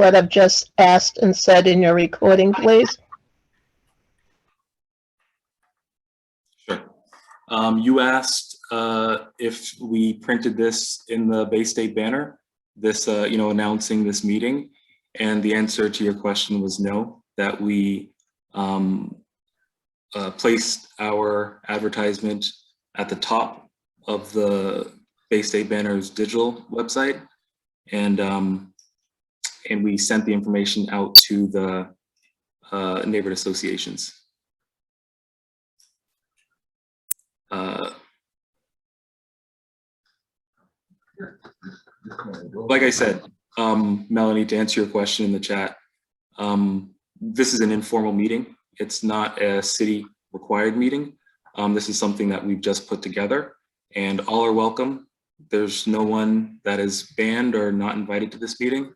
what I've just asked and said in your recording, please? Sure. You asked if we printed this in the Bay State banner, this, announcing this meeting, and the answer to your question was no, that we placed our advertisement at the top of the Bay State Banner's digital website, and we sent the information out to the neighborhood associations. Like I said, Melanie, to answer your question in the chat, this is an informal meeting. It's not a city required meeting. This is something that we've just put together, and all are welcome. There's no one that is banned or not invited to this meeting.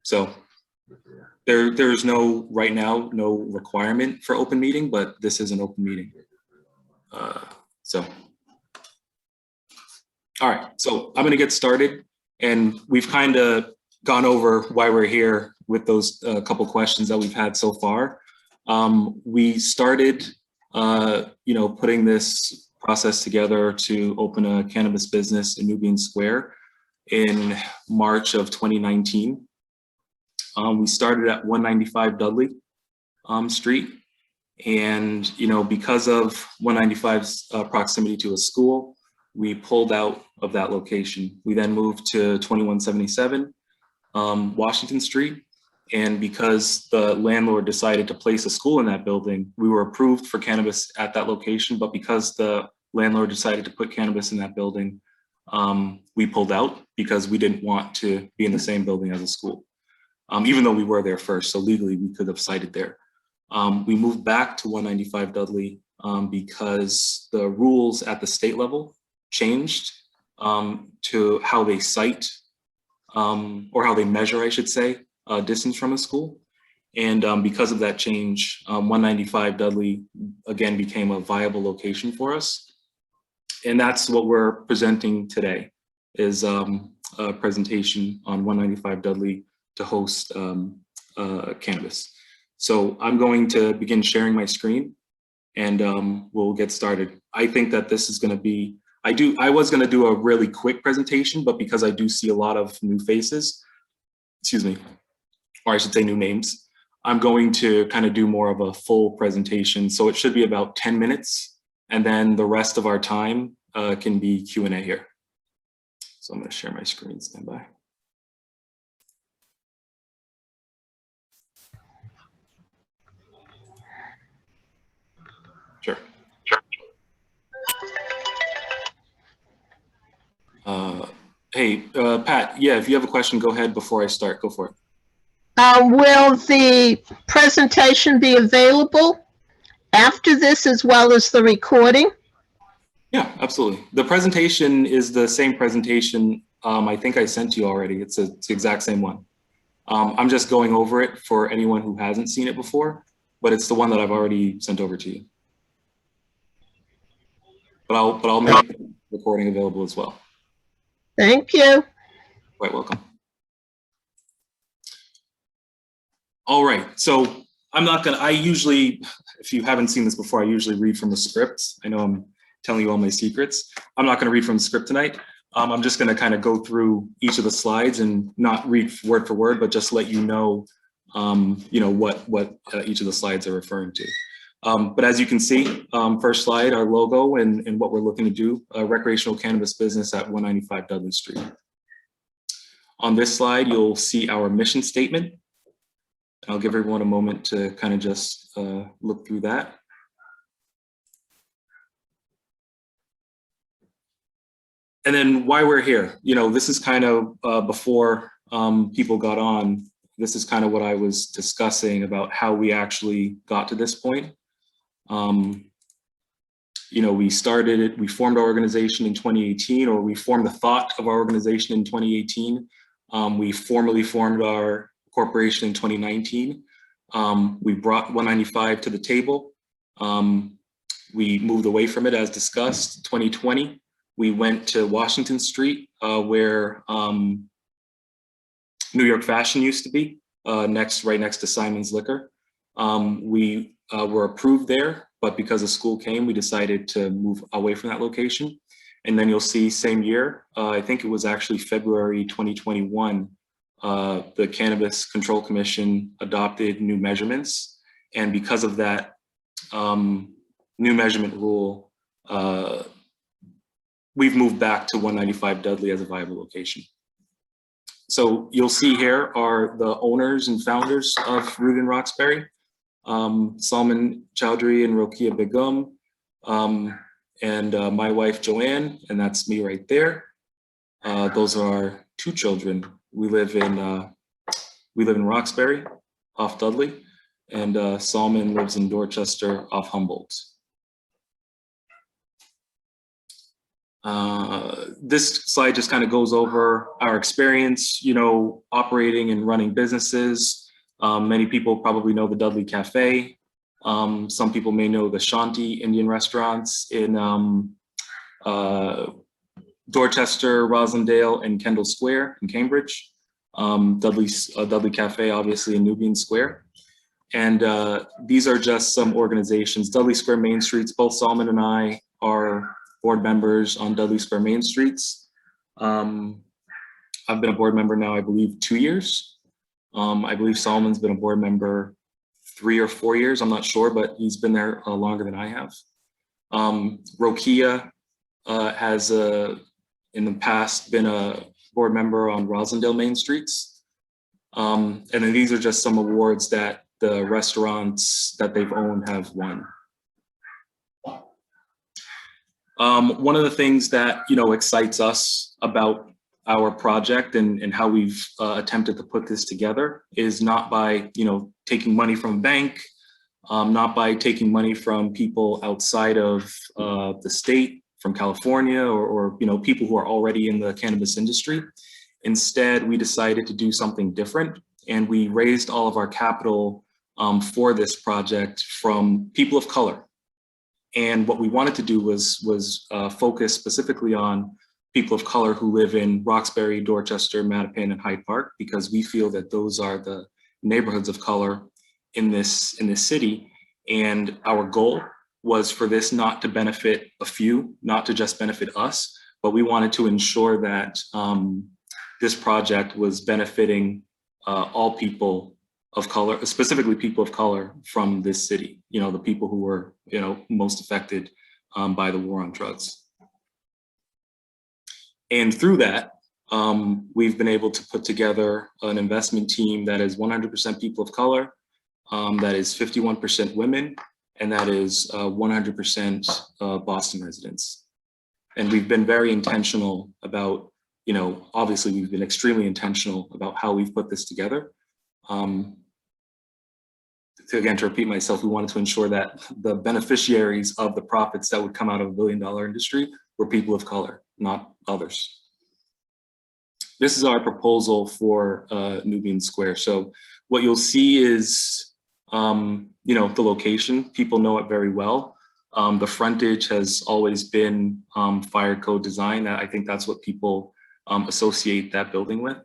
So there's no, right now, no requirement for open meeting, but this is an open meeting. All right, so I'm gonna get started, and we've kind of gone over why we're here with those couple questions that we've had so far. We started, putting this process together to open a cannabis business in Nubian Square in March of 2019. We started at 195 Dudley Street, and because of 195's proximity to a school, we pulled out of that location. We then moved to 2177 Washington Street, and because the landlord decided to place a school in that building, we were approved for cannabis at that location, but because the landlord decided to put cannabis in that building, we pulled out because we didn't want to be in the same building as a school, even though we were there first, so legally we could have sited there. We moved back to 195 Dudley because the rules at the state level changed to how they cite, or how they measure, I should say, distance from a school. And because of that change, 195 Dudley again became a viable location for us. And that's what we're presenting today, is a presentation on 195 Dudley to host cannabis. So I'm going to begin sharing my screen, and we'll get started. I think that this is going to be, I was going to do a really quick presentation, but because I do see a lot of new faces, excuse me, or I should say new names, I'm going to kind of do more of a full presentation. So it should be about 10 minutes, and then the rest of our time can be Q&A here. So I'm going to share my screen, stand by. Sure. Hey, Pat, yeah, if you have a question, go ahead before I start, go for it. Will the presentation be available after this as well as the recording? Yeah, absolutely. The presentation is the same presentation I think I sent you already. It's the exact same one. I'm just going over it for anyone who hasn't seen it before, but it's the one that I've already sent over to you. But I'll make the recording available as well. Thank you. Quite welcome. All right, so I usually, if you haven't seen this before, I usually read from the script. I know I'm telling you all my secrets. I'm not gonna read from the script tonight. I'm just gonna kind of go through each of the slides and not read word for word, but just let you know, what each of the slides are referring to. But as you can see, first slide, our logo and what we're looking to do, a recreational cannabis business at 195 Dudley Street. On this slide, you'll see our mission statement. I'll give everyone a moment to kind of just look through that. And then why we're here. This is kind of before people got on, this is kind of what I was discussing about how we actually got to this point. We formed our organization in 2018, or we formed the thought of our organization in 2018. We formally formed our corporation in 2019. We brought 195 to the table. We moved away from it as discussed. 2020, we went to Washington Street, where New York Fashion used to be, right next to Simon's Liquor. We were approved there, but because a school came, we decided to move away from that location. And then you'll see same year, I think it was actually February 2021, the Cannabis Control Commission adopted new measurements. And because of that new measurement rule, we've moved back to 195 Dudley as a viable location. So you'll see here are the owners and founders of Rooted in Roxbury, Salman Chowdhury and Rokia Begum, and my wife Joanne, and that's me right there. Those are our two children. We live in Roxbury, off Dudley, and Salman lives in Dorchester, off Humboldt. This slide just kind of goes over our experience, operating and running businesses. Many people probably know the Dudley Cafe. Some people may know the Shanti Indian restaurants in Dorchester, Roslindale, and Kendall Square in Cambridge. Dudley Cafe, obviously, in Nubian Square. And these are just some organizations. Dudley Square Main Streets, both Salman and I are board members on Dudley Square Main Streets. I've been a board member now, I believe, 2 years. I believe Salman's been a board member 3 or 4 years, I'm not sure, but he's been there longer than I have. Rokia has, in the past, been a board member on Roslindale Main Streets. And then these are just some awards that the restaurants that they've owned have won. One of the things that excites us about our project and how we've attempted to put this together is not by taking money from a bank, not by taking money from people outside of the state, from California, or people who are already in the cannabis industry. Instead, we decided to do something different, and we raised all of our capital for this project from people of color. And what we wanted to do was focus specifically on people of color who live in Roxbury, Dorchester, Mattapan, and Hyde Park, because we feel that those are the neighborhoods of color in this city. And our goal was for this not to benefit a few, not to just benefit us, but we wanted to ensure that this project was benefiting all people of color, specifically people of color from this city, the people who were, most affected by the war on drugs. And through that, we've been able to put together an investment team that is 100% people of color, that is 51% women, and that is 100% Boston residents. And we've been very intentional about, obviously we've been extremely intentional about how we've put this together. Again, to repeat myself, we wanted to ensure that the beneficiaries of the profits that would come out of a billion-dollar industry were people of color, not others. This is our proposal for Nubian Square. So what you'll see is, the location. People know it very well. The frontage has always been fire code design. I think that's what people associate that building with.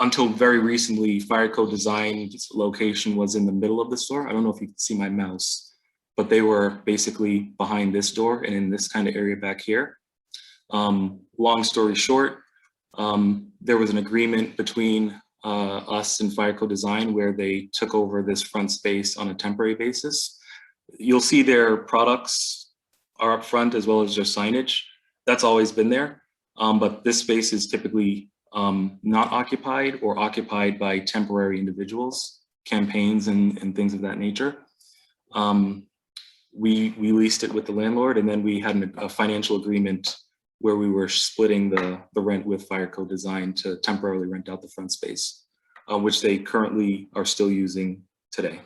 Until very recently, fire code design location was in the middle of the store. I don't know if you can see my mouse, but they were basically behind this door and in this kind of area back here. Long story short, there was an agreement between us and fire code design where they took over this front space on a temporary basis. You'll see their products are up front as well as their signage. That's always been there, but this space is typically not occupied or occupied by temporary individuals, campaigns and things of that nature. We leased it with the landlord, and then we had a financial agreement where we were splitting the rent with fire code design to temporarily rent out the front space, which they currently are still using today.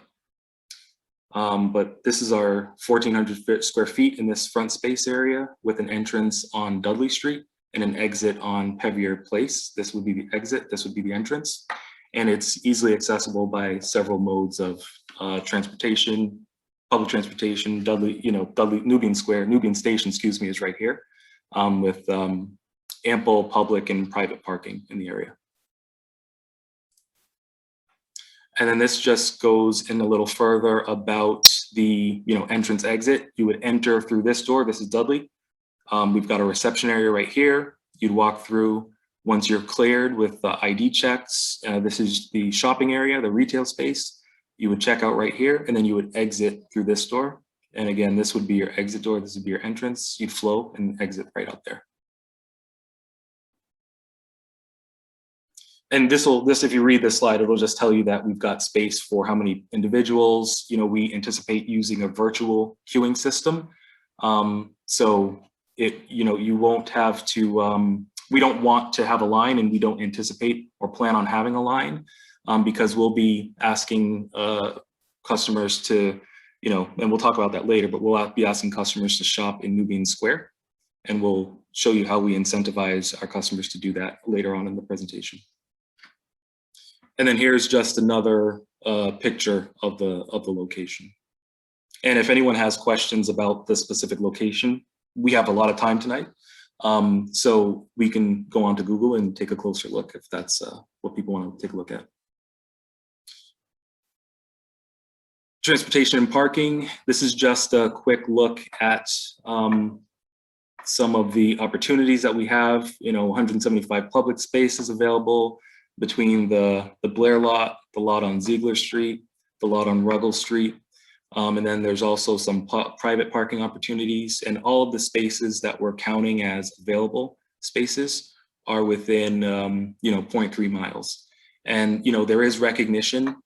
But this is our 1,400 square feet in this front space area with an entrance on Dudley Street and an exit on Pevier Place. This would be the exit, this would be the entrance. And it's easily accessible by several modes of transportation, public transportation. Dudley, Nubian Square, Nubian Station, excuse me, is right here with ample public and private parking in the area. And then this just goes in a little further about the entrance exit. You would enter through this door. This is Dudley. We've got a reception area right here. You'd walk through once you're cleared with the ID checks. This is the shopping area, the retail space. You would check out right here, and then you would exit through this door. And again, this would be your exit door. This would be your entrance. You'd flow and exit right out there. And this, if you read this slide, it'll just tell you that we've got space for how many individuals. We anticipate using a virtual queuing system. So you won't have to, we don't want to have a line, and we don't anticipate or plan on having a line, because we'll be asking customers to, and we'll talk about that later, but we'll be asking customers to shop in New Bean Square, and we'll show you how we incentivize our customers to do that later on in the presentation. And then here's just another picture of the location. And if anyone has questions about the specific location, we have a lot of time tonight. So we can go on to Google and take a closer look if that's what people want to take a look at. Transportation and parking. This is just a quick look at some of the opportunities that we have. 175 public spaces available between the Blair lot, the lot on Ziegler Street, the lot on Ruggles Street. And then there's also some private parking opportunities, and all of the spaces that we're counting as available spaces are within 0.3 miles. And there is recognition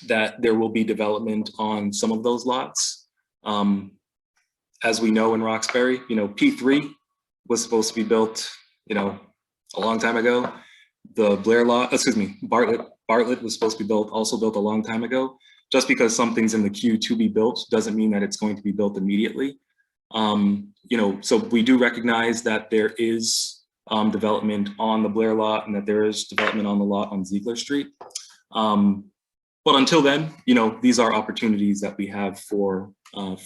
that there will be development on some of those lots. As we know in Roxbury, P3 was supposed to be built, a long time ago. The Blair lot, Bartlett was supposed to be also built a long time ago. Just because something's in the queue to be built doesn't mean that it's going to be built immediately. So we do recognize that there is development on the Blair lot, and that there is development on the lot on Ziegler Street. But until then, these are opportunities that we have for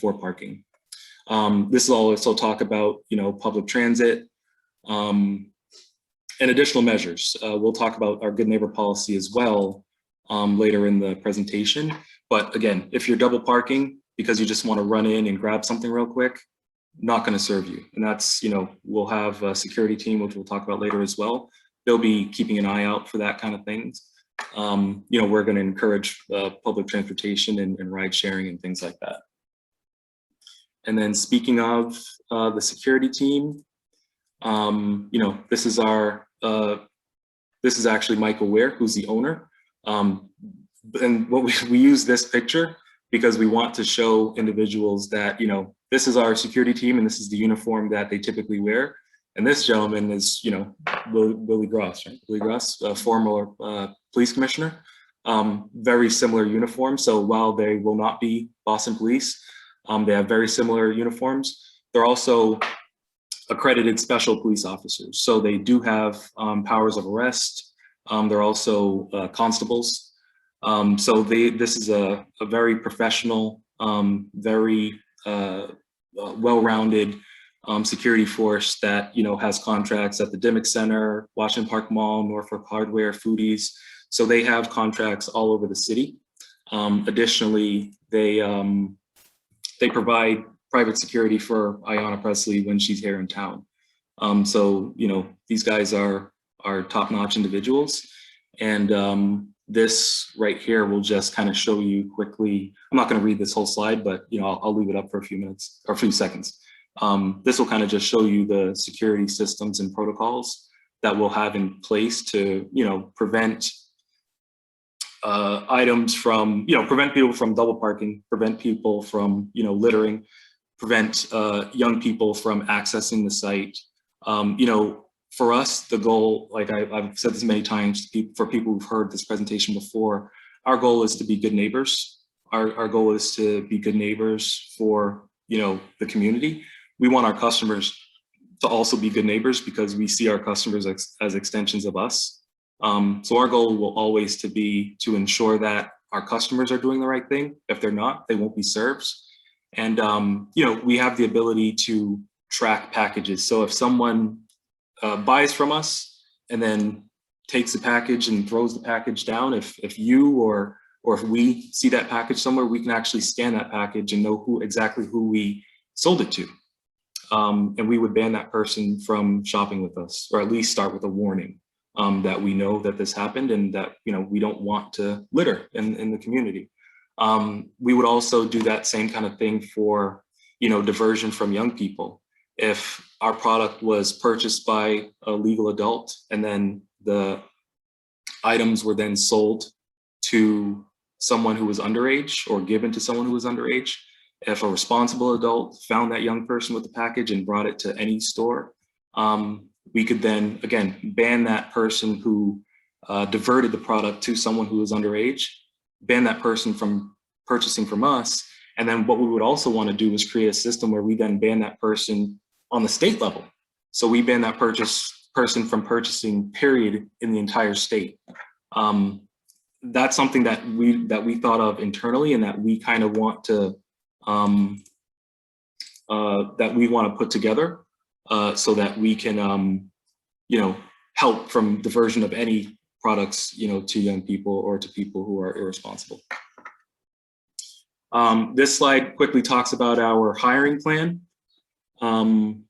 parking. This will also talk about, public transit and additional measures. We'll talk about our good neighbor policy as well later in the presentation. But again, if you're double parking because you just want to run in and grab something real quick, not going to serve you. And that's, we'll have a security team, which we'll talk about later as well. They'll be keeping an eye out for that kind of things. We're going to encourage public transportation and ride sharing and things like that. And then speaking of the security team, this is actually Michael Ware, who's the owner. And what we use this picture because we want to show individuals that, this is our security team and this is the uniform that they typically wear. And this gentleman is, Willie Gross, right? Willie Gross, former police commissioner. Very similar uniform. So while they will not be Boston Police, they have very similar uniforms. They're also accredited special police officers. So they do have powers of arrest. They're also constables. So this is a very professional, very well-rounded security force that has contracts at the Dimmock Center, Washington Park Mall, Norfolk Hardware, Foodies. So they have contracts all over the city. Additionally, they provide private security for Ayanna Pressley when she's here in town. So these guys are top-notch individuals, and this right here will just kind of show you quickly. I'm not going to read this whole slide, but I'll leave it up for a few minutes or a few seconds. This will kind of just show you the security systems and protocols that we'll have in place to prevent items from prevent people from double parking, prevent people from littering, prevent young people from accessing the site. For us, the goal, like I've said this many times for people who've heard this presentation before, our goal is to be good neighbors. Our goal is to be good neighbors for the community. We want our customers to also be good neighbors because we see our customers as extensions of us. So our goal will always to be to ensure that our customers are doing the right thing. If they're not, they won't be served. And we have the ability to track packages. So if someone buys from us and then takes the package and throws the package down. If you or if we see that package somewhere, we can actually scan that package and know exactly who we sold it to. And we would ban that person from shopping with us, or at least start with a warning that we know that this happened and that, you know, we don't want to litter in the community. We would also do that same kind of thing for, you know, diversion from young people. If our product was purchased by a legal adult and then the items were then sold to someone who was underage or given to someone who was underage, if a responsible adult found that young person with the package and brought it to any store, we could then, again, ban that person who diverted the product to someone who was underage, ban that person from purchasing from us. And then what we would also want to do is create a system where we then ban that person on the state level. So we ban that person from purchasing, period, in the entire state. That's something that we thought of internally and that we kind of want to put together so that we can, you know, help from diversion of any products, you know, to young people or to people who are irresponsible. This slide quickly talks about our hiring plan. Didn't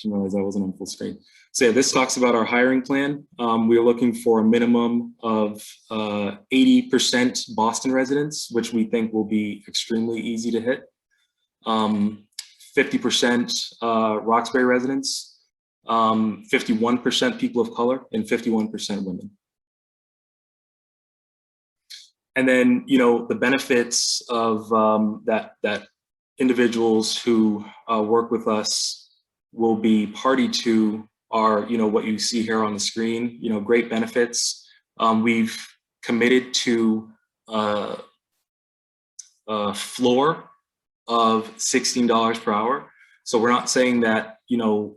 realize I wasn't on full screen. So yeah, this talks about our hiring plan. We're looking for a minimum of 80% Boston residents, which we think will be extremely easy to hit. 50% Roxbury residents, 51% people of color, and 51% women. And then, you know, the benefits of that individuals who work with us will be party to are, you know, what you see here on the screen, you know, great benefits. We've committed to a floor of $16 per hour. So we're not saying that, you know,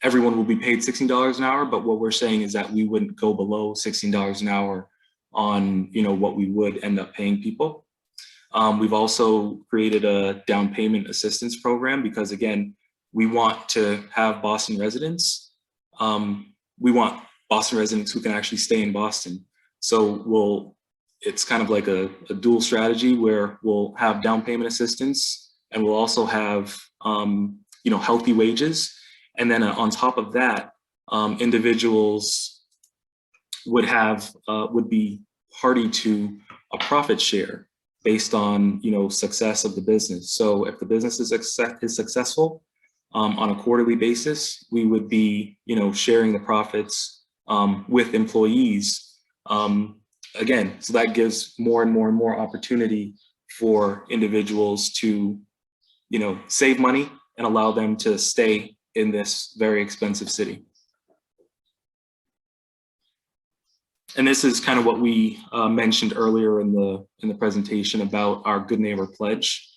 everyone will be paid $16 an hour, but what we're saying is that we wouldn't go below $16 an hour on, you know, what we would end up paying people. We've also created a down payment assistance program because, again, we want to have Boston residents. We want Boston residents who can actually stay in Boston. So it's kind of like a dual strategy where we'll have down payment assistance and we'll also have, you know, healthy wages. And then on top of that, individuals would be party to a profit share based on, you know, success of the business. So if the business is successful on a quarterly basis, we would be, you know, sharing the profits with employees. Again, so that gives more and more and more opportunity for individuals to, you know, save money and allow them to stay in this very expensive city. And this is kind of what we mentioned earlier in the presentation about our Good Neighbor Pledge.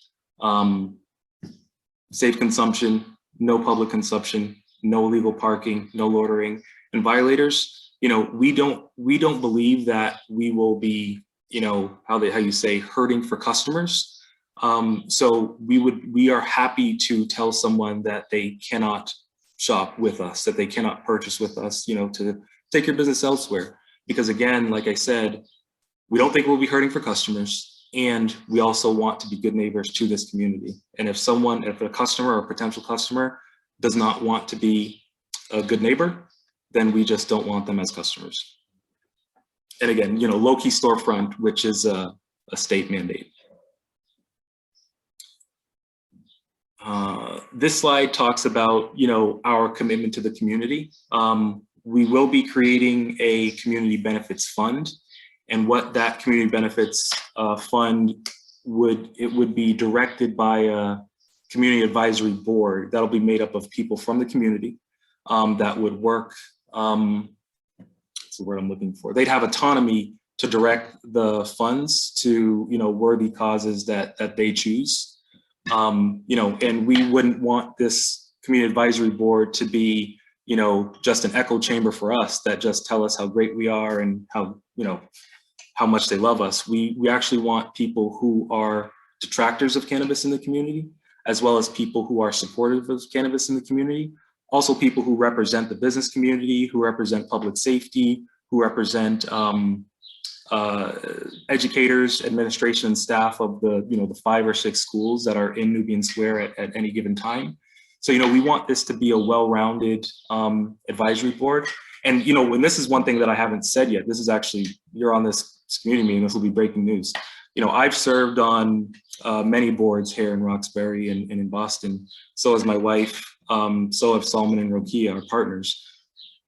Safe consumption, no public consumption, no illegal parking, no loitering, and violators. You know, we don't believe that we will be, you know, how you say, hurting for customers. So we are happy to tell someone that they cannot shop with us, that they cannot purchase with us, you know, to take your business elsewhere. Because again, like I said, we don't think we'll be hurting for customers, and we also want to be good neighbors to this community. And if a customer or a potential customer does not want to be a good neighbor, then we just don't want them as customers. And again, you know, low-key storefront, which is a state mandate. This slide talks about, you know, our commitment to the community. We will be creating a community benefits fund, and what that community benefits fund would be directed by a community advisory board that'll be made up of people from the community that would work. That's the word I'm looking for. They'd have autonomy to direct the funds to, you know, worthy causes that they choose. You know, and we wouldn't want this community advisory board to be, you know, just an echo chamber for us that just tell us how great we are and how, you know, how much they love us. We actually want people who are detractors of cannabis in the community as well as people who are supportive of cannabis in the community. Also people who represent the business community, who represent public safety, who represent educators, administration, and staff of the 5 or 6 schools that are in Nubian Square at any given time. So, we want this to be a well-rounded advisory board. And, when this is one thing that I haven't said yet, this is actually, you're on this community meeting, this will be breaking news. I've served on many boards here in Roxbury and in Boston. So has my wife, so have Salman and Rokia, our partners.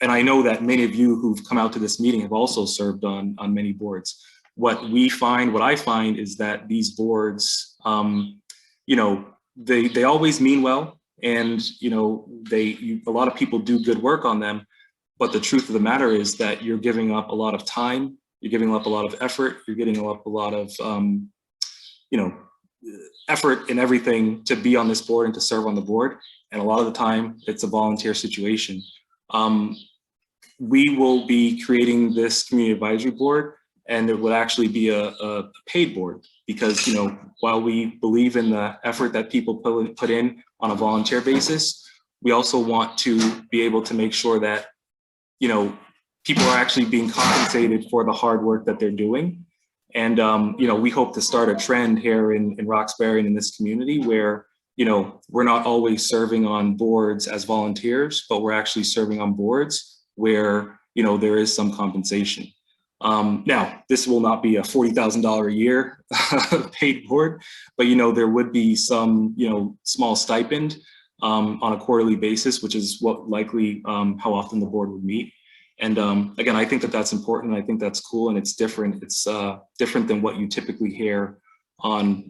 And I know that many of you who've come out to this meeting have also served on many boards. What I find is that these boards, they always mean well, and a lot of people do good work on them. But the truth of the matter is that you're giving up a lot of time, you're giving up a lot of effort, you're giving up a lot of effort and everything to be on this board and to serve on the board. And a lot of the time, it's a volunteer situation. We will be creating this community advisory board, and it would actually be a paid board because, while we believe in the effort that people put in on a volunteer basis, we also want to be able to make sure that, people are actually being compensated for the hard work that they're doing. And, we hope to start a trend here in Roxbury and in this community where, we're not always serving on boards as volunteers, but we're actually serving on boards where, there is some compensation. Now, this will not be a $40,000 a year paid board, but, there would be some, small stipend on a quarterly basis, which is what likely how often the board would meet. And again, I think that that's important. I think that's cool, and it's different. It's different than what you typically hear on,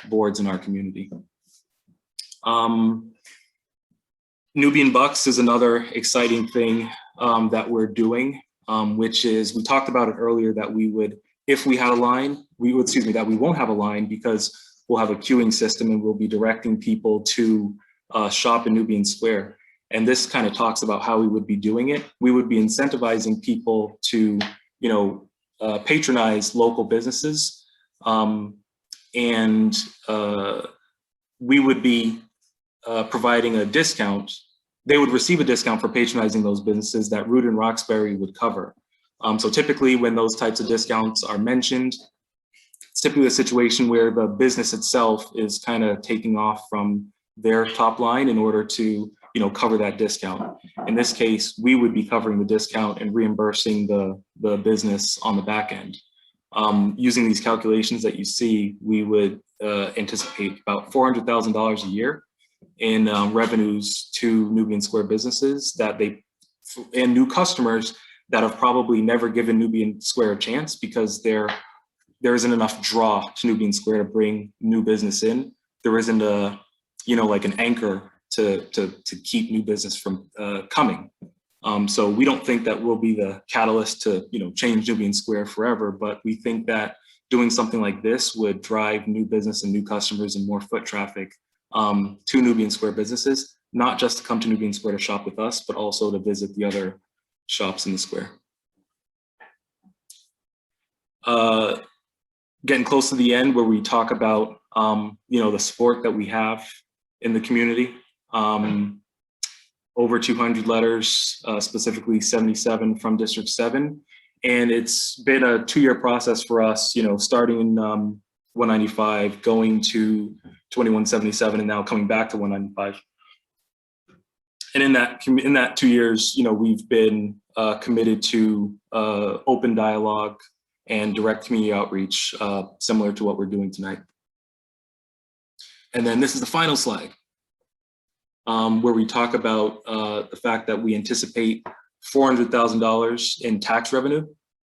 boards in our community. Nubian Bucks is another exciting thing that we're doing, which is, we talked about it earlier that we would, if we had a line, that we won't have a line because we'll have a queuing system and we'll be directing people to shop in Nubian Square. And this kind of talks about how we would be doing it. We would be incentivizing people to, patronize local businesses. And we would be providing a discount. They would receive a discount for patronizing those businesses that Root and Roxbury would cover. So typically when those types of discounts are mentioned, it's typically a situation where the business itself is kind of taking off from their top line in order to cover that discount. In this case, we would be covering the discount and reimbursing the business on the back end. Using these calculations that you see, we would anticipate about $400,000 a year in revenues to Nubian Square businesses and new customers that have probably never given Nubian Square a chance because there isn't enough draw to Nubian Square to bring new business in. There isn't like an anchor to keep new business from coming. So we don't think that we'll be the catalyst to change Nubian Square forever, but we think that doing something like this would drive new business and new customers and more foot traffic to Nubian Square businesses, not just to come to Nubian Square to shop with us, but also to visit the other shops in the square. Getting close to the end where we talk about the support that we have in the community. Over 200 letters, specifically 77 from District 7. And it's been a 2-year process for us, starting in 195, going to 2177, and now coming back to 195. And in that 2 years, we've been committed to open dialogue and direct community outreach, similar to what we're doing tonight. And then this is the final slide, where we talk about the fact that we anticipate $400,000 in tax revenue.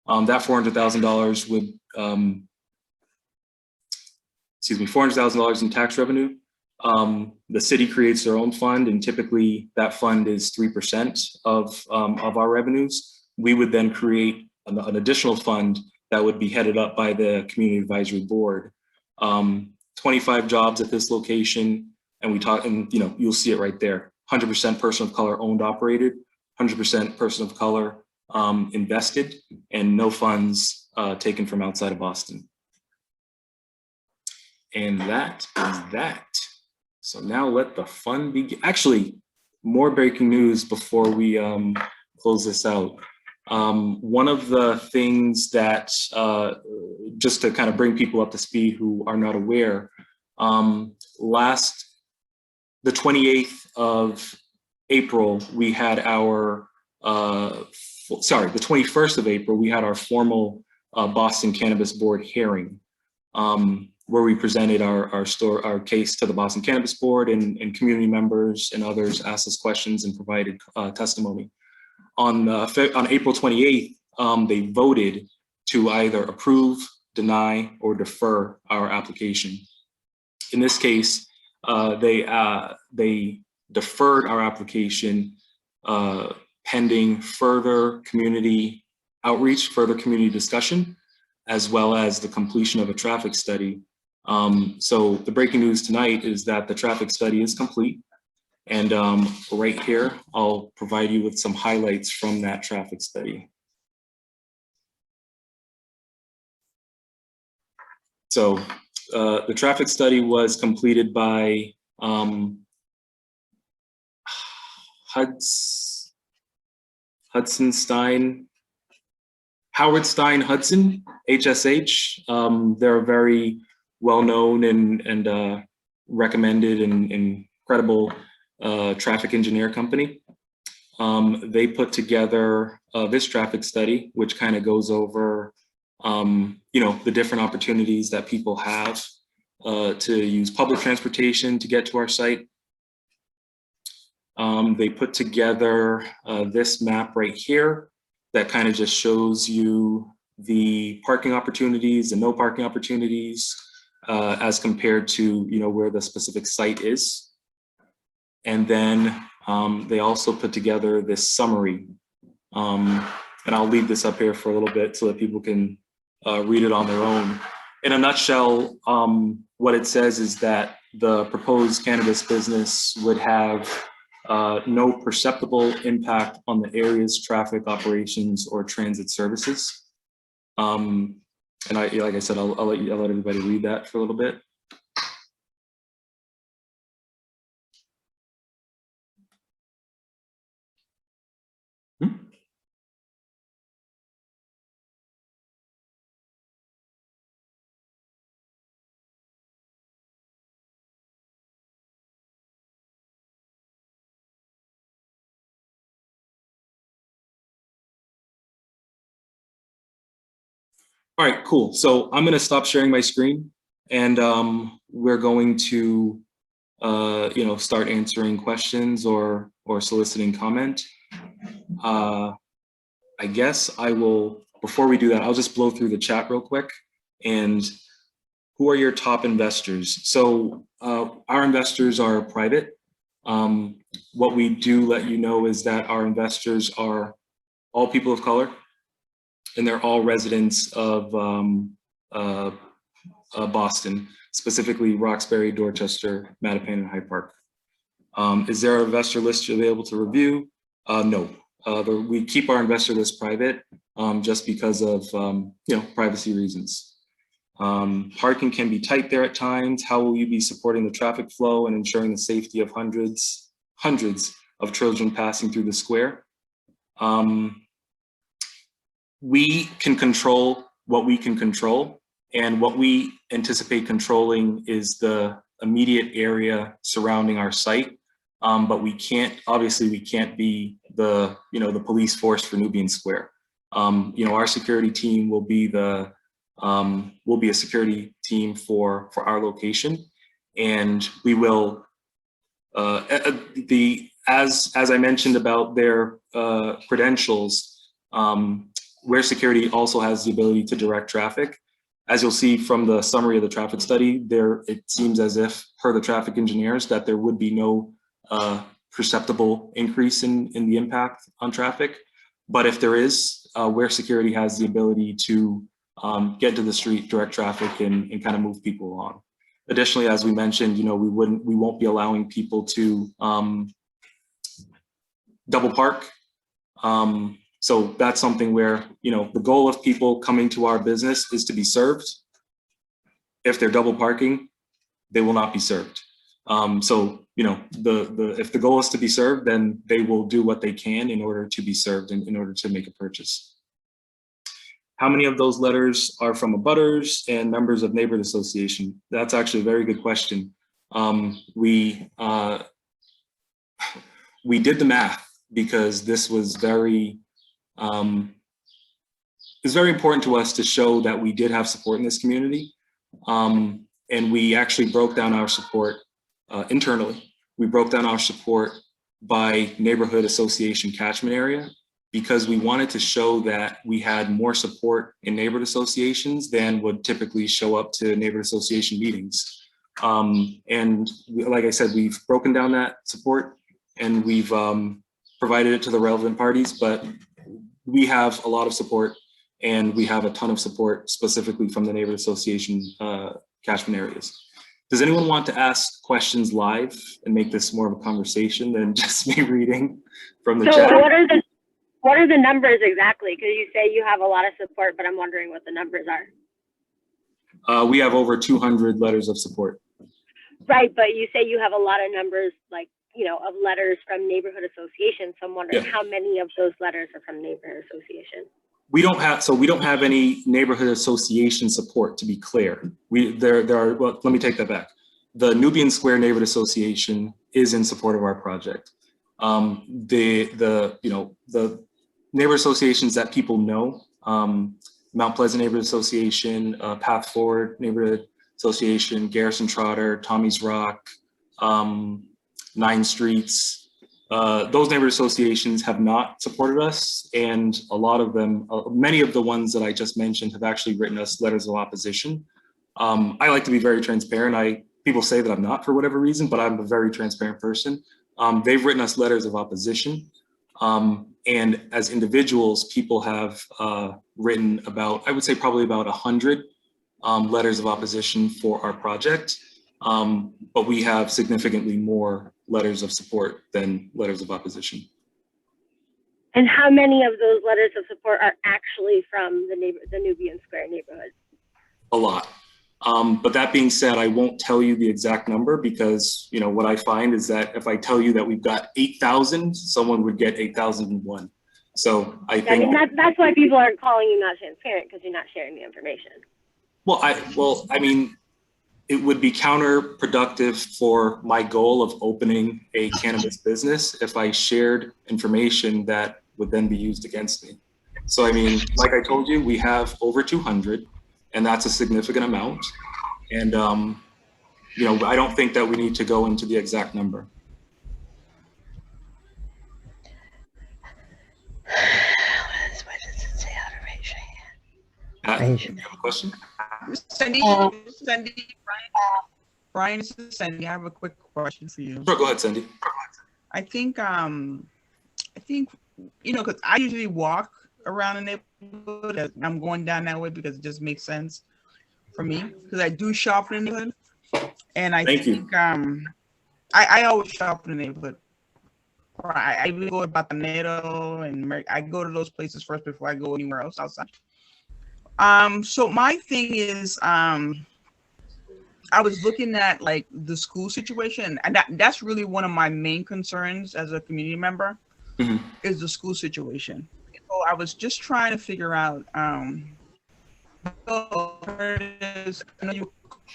That $400,000 would, $400,000 in tax revenue. The city creates their own fund, and typically that fund is 3% of our revenues. We would then create an additional fund that would be headed up by the Community Advisory Board. 25 jobs at this location. And we talk, and you'll see it right there. 100% person of color owned, operated, 100% person of color invested, and no funds taken from outside of Boston. And that is that. So now let the fun begin. Actually, more breaking news before we close this out. One of the things that, just to kind of bring people up to speed who are not aware, the 28th of April, we had our, the 21st of April, we had our formal Boston Cannabis Board hearing, where we presented our case to the Boston Cannabis Board, and community members and others asked us questions and provided testimony. On April 28th, they voted to either approve, deny, or defer our application. In this case, they deferred our application pending further community outreach, further community discussion, as well as the completion of a traffic study. So the breaking news tonight is that the traffic study is complete. And right here, I'll provide you with some highlights from that traffic study. So the traffic study was completed by Howard Stein Hudson, HSH. They're a very well-known and recommended and credible traffic engineer company. They put together this traffic study, which kind of goes over, the different opportunities that people have to use public transportation to get to our site. They put together this map right here that kind of just shows you the parking opportunities and no parking opportunities as compared to, where the specific site is. And then they also put together this summary. And I'll leave this up here for a little bit so that people can read it on their own. In a nutshell, what it says is that the proposed cannabis business would have no perceptible impact on the area's traffic operations or transit services. And like I said, I'll let everybody read that for a little bit. All right, cool. So I'm going to stop sharing my screen, and we're going to, start answering questions or soliciting comment. I guess I will, before we do that, I'll just blow through the chat real quick. And who are your top investors? So our investors are private. What we do let you know is that our investors are all people of color, and they're all residents of Boston, specifically Roxbury, Dorchester, Mattapan, and Hyde Park. Is there an investor list you're able to review? No. We keep our investor list private just because of privacy reasons. Parking can be tight there at times. How will you be supporting the traffic flow and ensuring the safety of hundreds of children passing through the square? We can control what we can control, and what we anticipate controlling is the immediate area surrounding our site. But we can't be the police force for Nubian Square. Our security team will be a security team for our location, and we will as I mentioned about their credentials. Where security also has the ability to direct traffic. As you'll see from the summary of the traffic study, it seems as if, per the traffic engineers, that there would be no perceptible increase in the impact on traffic. But if there is, where security has the ability to get to the street, direct traffic, and kind of move people along. Additionally, as we mentioned, we won't be allowing people to double park. So that's something where, the goal of people coming to our business is to be served. If they're double parking, they will not be served. So, you know, if the goal is to be served, then they will do what they can in order to be served and in order to make a purchase. How many of those letters are from abutters and members of neighborhood association? That's actually a very good question. We did the math because this was it's very important to us to show that we did have support in this community. And we actually broke down our support internally. We broke down our support by neighborhood association catchment area, because we wanted to show that we had more support in neighborhood associations than would typically show up to neighborhood association meetings. Like I said, we've broken down that support and we've provided it to the relevant parties, but we have a lot of support, and we have a ton of support specifically from the neighborhood association catchment areas. Does anyone want to ask questions live and make this more of a conversation than just me reading from the chat? So what are the numbers exactly? Because you say you have a lot of support, but I'm wondering what the numbers are. We have over 200 letters of support. Right, but you say you have a lot of numbers, like, you know, of letters from neighborhood associations. So I'm wondering how many of those letters are from neighborhood association. We don't have any neighborhood association support, to be clear. There are, well, let me take that back. The Nubian Square Neighborhood Association is in support of our project. The neighborhood associations that people know, Mount Pleasant Neighborhood Association, Path Forward Neighborhood Association, Garrison Trotter, Tommy's Rock, 9 Streets, those neighborhood associations have not supported us, and a lot of them, many of the ones that I just mentioned, have actually written us letters of opposition. I like to be very transparent. People say that I'm not for whatever reason, but I'm a very transparent person. They've written us letters of opposition, and as individuals, people have written about, I would say probably about 100 letters of opposition for our project, but we have significantly more letters of support than letters of opposition. And how many of those letters of support are actually from the Nubian Square neighborhood? A lot. But that being said, I won't tell you the exact number, because, you know, what I find is that if I tell you that we've got 8,000, someone would get 8,001. So I think, I mean, that's why people are calling you not transparent, because you're not sharing the information. Well, I mean, it would be counterproductive for my goal of opening a cannabis business if I shared information that would then be used against me. So, I mean, like I told you, we have over 200, and that's a significant amount. And, you know, I don't think that we need to go into the exact number. What does it say? How to raise your hand? You have a question? Cindy, Brian, this is Cindy. I have a quick question for you. Sure, go ahead, Cindy. I think, you know, because I usually walk around the neighborhood. I'm going down that way because it just makes sense for me, because I do shop in the neighborhood, and I think I always shop in the neighborhood. I even go to Batanero and I go to those places first before I go anywhere else outside. So my thing is, I was looking at like the school situation, and that's really one of my main concerns as a community member, is the school situation. So I was just trying to figure out, I know you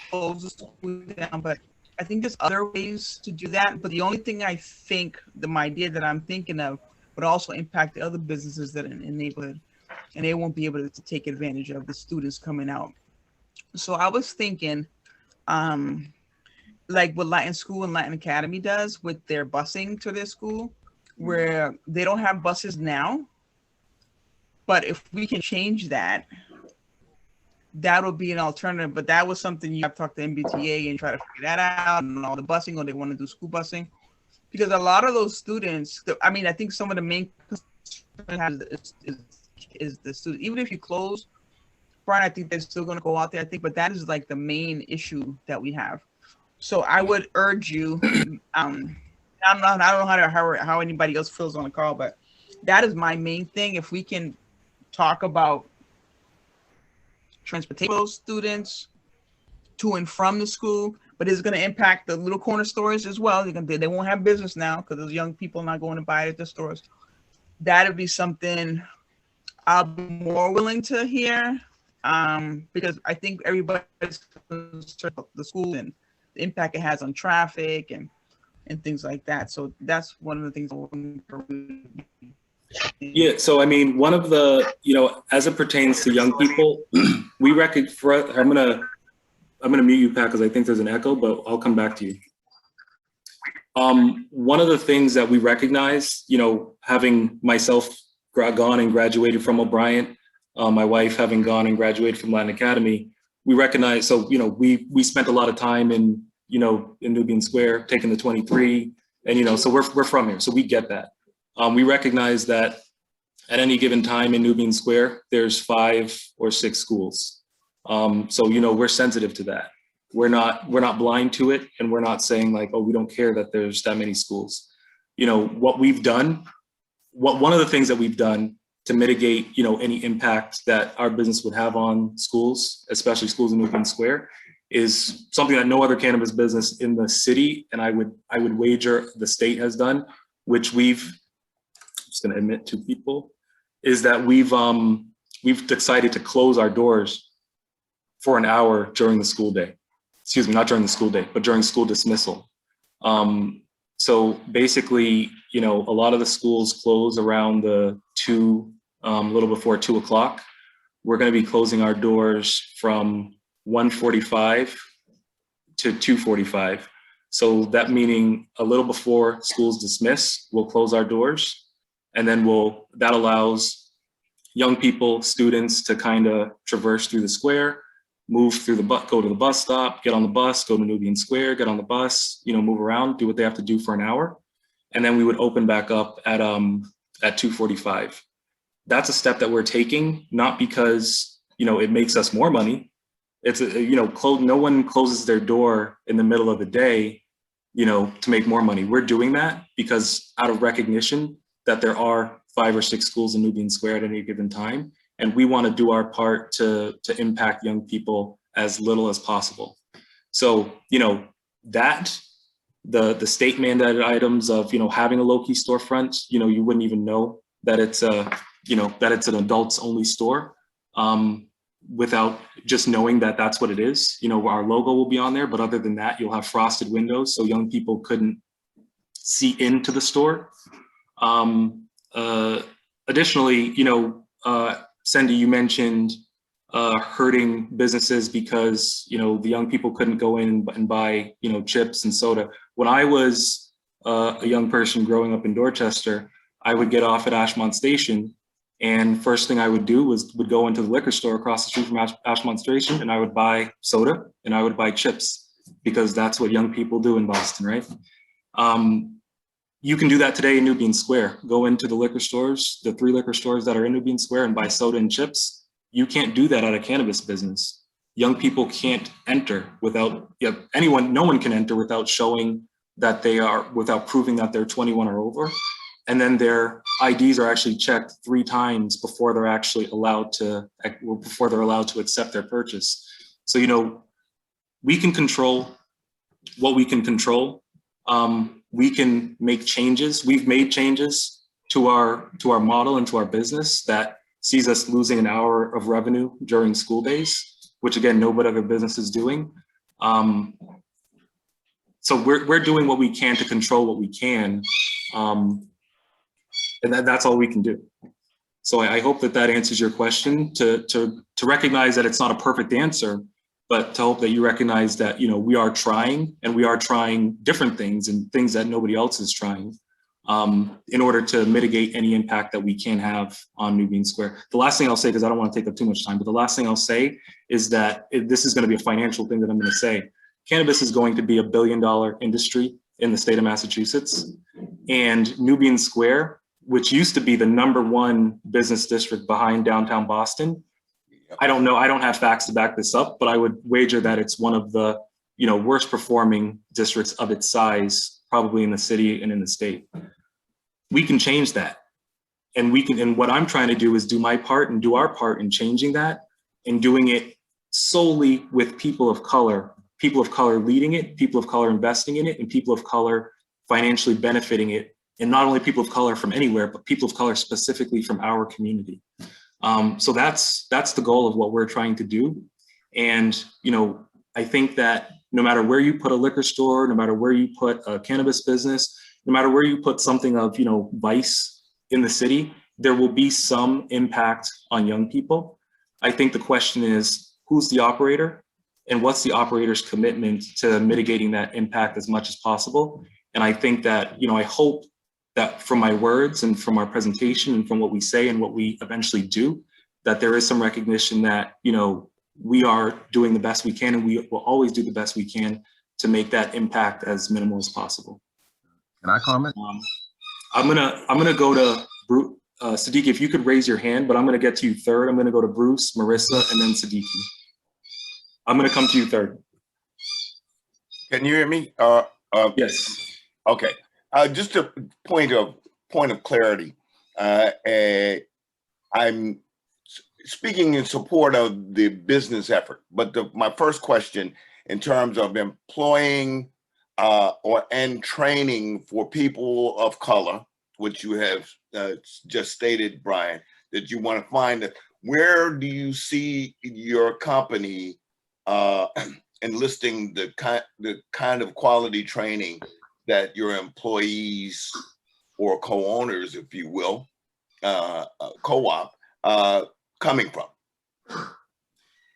close the school down, but I think there's other ways to do that. But the only thing I think, the idea that I'm thinking of, would also impact the other businesses that are in the neighborhood, and they won't be able to take advantage of the students coming out. So I was thinking, like what Latin School and Latin Academy does with their busing to their school, where they don't have buses now, but if we can change that, that'll be an alternative. But that was something you have to talk to MBTA and try to figure that out, and all the busing, or they want to do school busing, because a lot of those students, I mean, I think some of the main is the student. Even if you close, Brian, I think they're still going to go out there, I think, but that is like the main issue that we have. So I would urge you, I don't know how anybody else feels on the call, but that is my main thing. If we can talk about transportation students to and from the school, but it's going to impact the little corner stores as well. They won't have business now because those young people are not going to buy it at the stores. That'd be something I'll be more willing to hear, because I think everybody's concerned about the school and the impact it has on traffic and things like that. So that's one of the things. Yeah, so I mean, one of the, as it pertains to young people, we recognize. I'm gonna mute you, Pat, because I think there's an echo, but I'll come back to you. One of the things that we recognize, having myself gone and graduated from O'Brien, my wife having gone and graduated from Latin Academy, we recognize. So we spent a lot of time in Nubian Square, taking the 23, and so we're from here, so we get that. We recognize that at any given time in Nubian Square, there's 5 or 6 schools. So we're sensitive to that. We're not blind to it, and we're not saying like, oh, we don't care that there's that many schools. What we've done, one of the things that we've done to mitigate any impact that our business would have on schools, especially schools in Nubian Square, is something that no other cannabis business in the city, and I would wager the state has done, which we've, I'm just going to admit to people, is that we've decided to close our doors for an hour during the school day. Excuse me, not during the school day, but during school dismissal. So basically, a lot of the schools close around a little before 2 o'clock. We're going to be closing our doors from 1:45 to 2:45. So that meaning a little before schools dismiss, we'll close our doors, and then that allows young people, students to kind of traverse through the square, move through go to the bus stop, get on the bus, go to Nubian Square, get on the bus, move around, do what they have to do for an hour. And then we would open back up at 2:45. That's a step that we're taking, not because, it makes us more money. It's, no one closes their door in the middle of the day, to make more money. We're doing that because out of recognition that there are 5 or 6 schools in Nubian Square at any given time. And we want to do our part to impact young people as little as possible. So, that the state mandated items of, having a low-key storefront, you wouldn't even know that it's an adults only store without just knowing that that's what it is. Our logo will be on there, but other than that, you'll have frosted windows so young people couldn't see into the store. Additionally, Cindy, you mentioned hurting businesses because, the young people couldn't go in and buy, chips and soda. When I was a young person growing up in Dorchester, I would get off at Ashmont Station, and first thing I would do would go into the liquor store across the street from Ashmont Station, and I would buy soda and I would buy chips, because that's what young people do in Boston, right? You can do that today in Nubian Square. Go into the liquor stores, the 3 liquor stores that are in Nubian Square, and buy soda and chips. You can't do that at a cannabis business. Young people can't enter without, no one can enter without showing that without proving that they're 21 or over. And then their IDs are actually checked 3 times before they're actually allowed to accept their purchase. So, we can control what we can control. We can make changes. We've made changes to our model and to our business that sees us losing an hour of revenue during school days, which again, no other business is doing. So we're doing what we can to control what we can, and that's all we can do. So I hope that answers your question, to recognize that it's not a perfect answer, but to hope that you recognize that, we are trying, and we are trying different things and things that nobody else is trying, in order to mitigate any impact that we can have on Nubian Square. The last thing I'll say, because I don't want to take up too much time, but the last thing I'll say is that this is going to be a financial thing that I'm going to say. Cannabis is going to be $1 billion industry in the state of Massachusetts, and Nubian Square, which used to be the #1 business district behind downtown Boston. I don't know, I don't have facts to back this up, but I would wager that it's one of the, worst performing districts of its size, probably in the city and in the state. We can change that. And what I'm trying to do is do my part and do our part in changing that, and doing it solely with people of color, people of color leading it, people of color investing in it, and people of color financially benefiting it. And not only people of color from anywhere, but people of color specifically from our community. So that's the goal of what we're trying to do. And, you know, I think that no matter where you put a liquor store, no matter where you put a cannabis business, no matter where you put something of, you know, vice in the city, there will be some impact on young people. I think the question is, who's the operator and what's the operator's commitment to mitigating that impact as much as possible? And I think that, you know, I hope that from my words and from our presentation and from what we say and what we eventually do, that there is some recognition that, you know, we are doing the best we can, and we will always do the best we can to make that impact as minimal as possible. Can I comment? I'm gonna go to Bruce. Siddiqui, if you could raise your hand, but I'm gonna get to you third. I'm gonna go to Bruce, Marissa, and then Siddiqui. I'm gonna come to you third. Can you hear me? Yes. Okay. Just a point of clarity. I'm speaking in support of the business effort, but my first question in terms of employing and training for people of color, which you have just stated, Brian, that you want to find that, where do you see your company enlisting the kind of quality training that your employees or co-owners, if you will, co-op, coming from?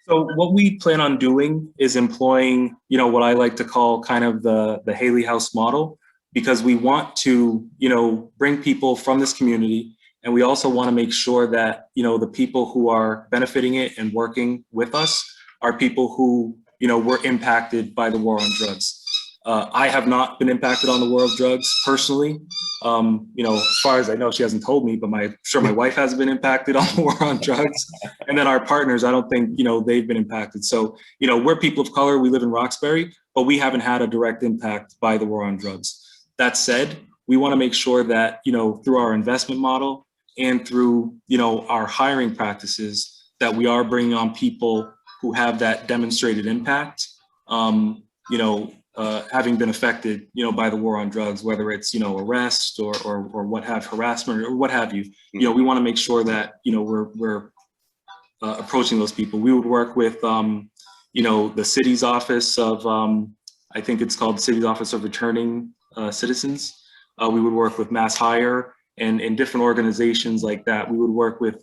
So what we plan on doing is employing, you know, what I like to call kind of the Haley House model, because we want to, you know, bring people from this community, and we also want to make sure that, you know, the people who are benefiting it and working with us are people who, you know, were impacted by the war on drugs. I have not been impacted on the war of drugs personally. You know, as far as I know, she hasn't told me, but I'm sure my wife has been impacted on the war on drugs. And then our partners, I don't think, you know, they've been impacted. So, you know, we're people of color, we live in Roxbury, but we haven't had a direct impact by the war on drugs. That said, we want to make sure that, you know, through our investment model and through, you know, our hiring practices, that we are bringing on people who have that demonstrated impact, you know, having been affected, you know, by the war on drugs, whether it's, you know, arrest or what have harassment or what have you. You know, we want to make sure that, you know, we're approaching those people. We would work with, you know, the city's office of, I think it's called the city's office of returning citizens. We would work with Mass Hire and different organizations like that. We would work with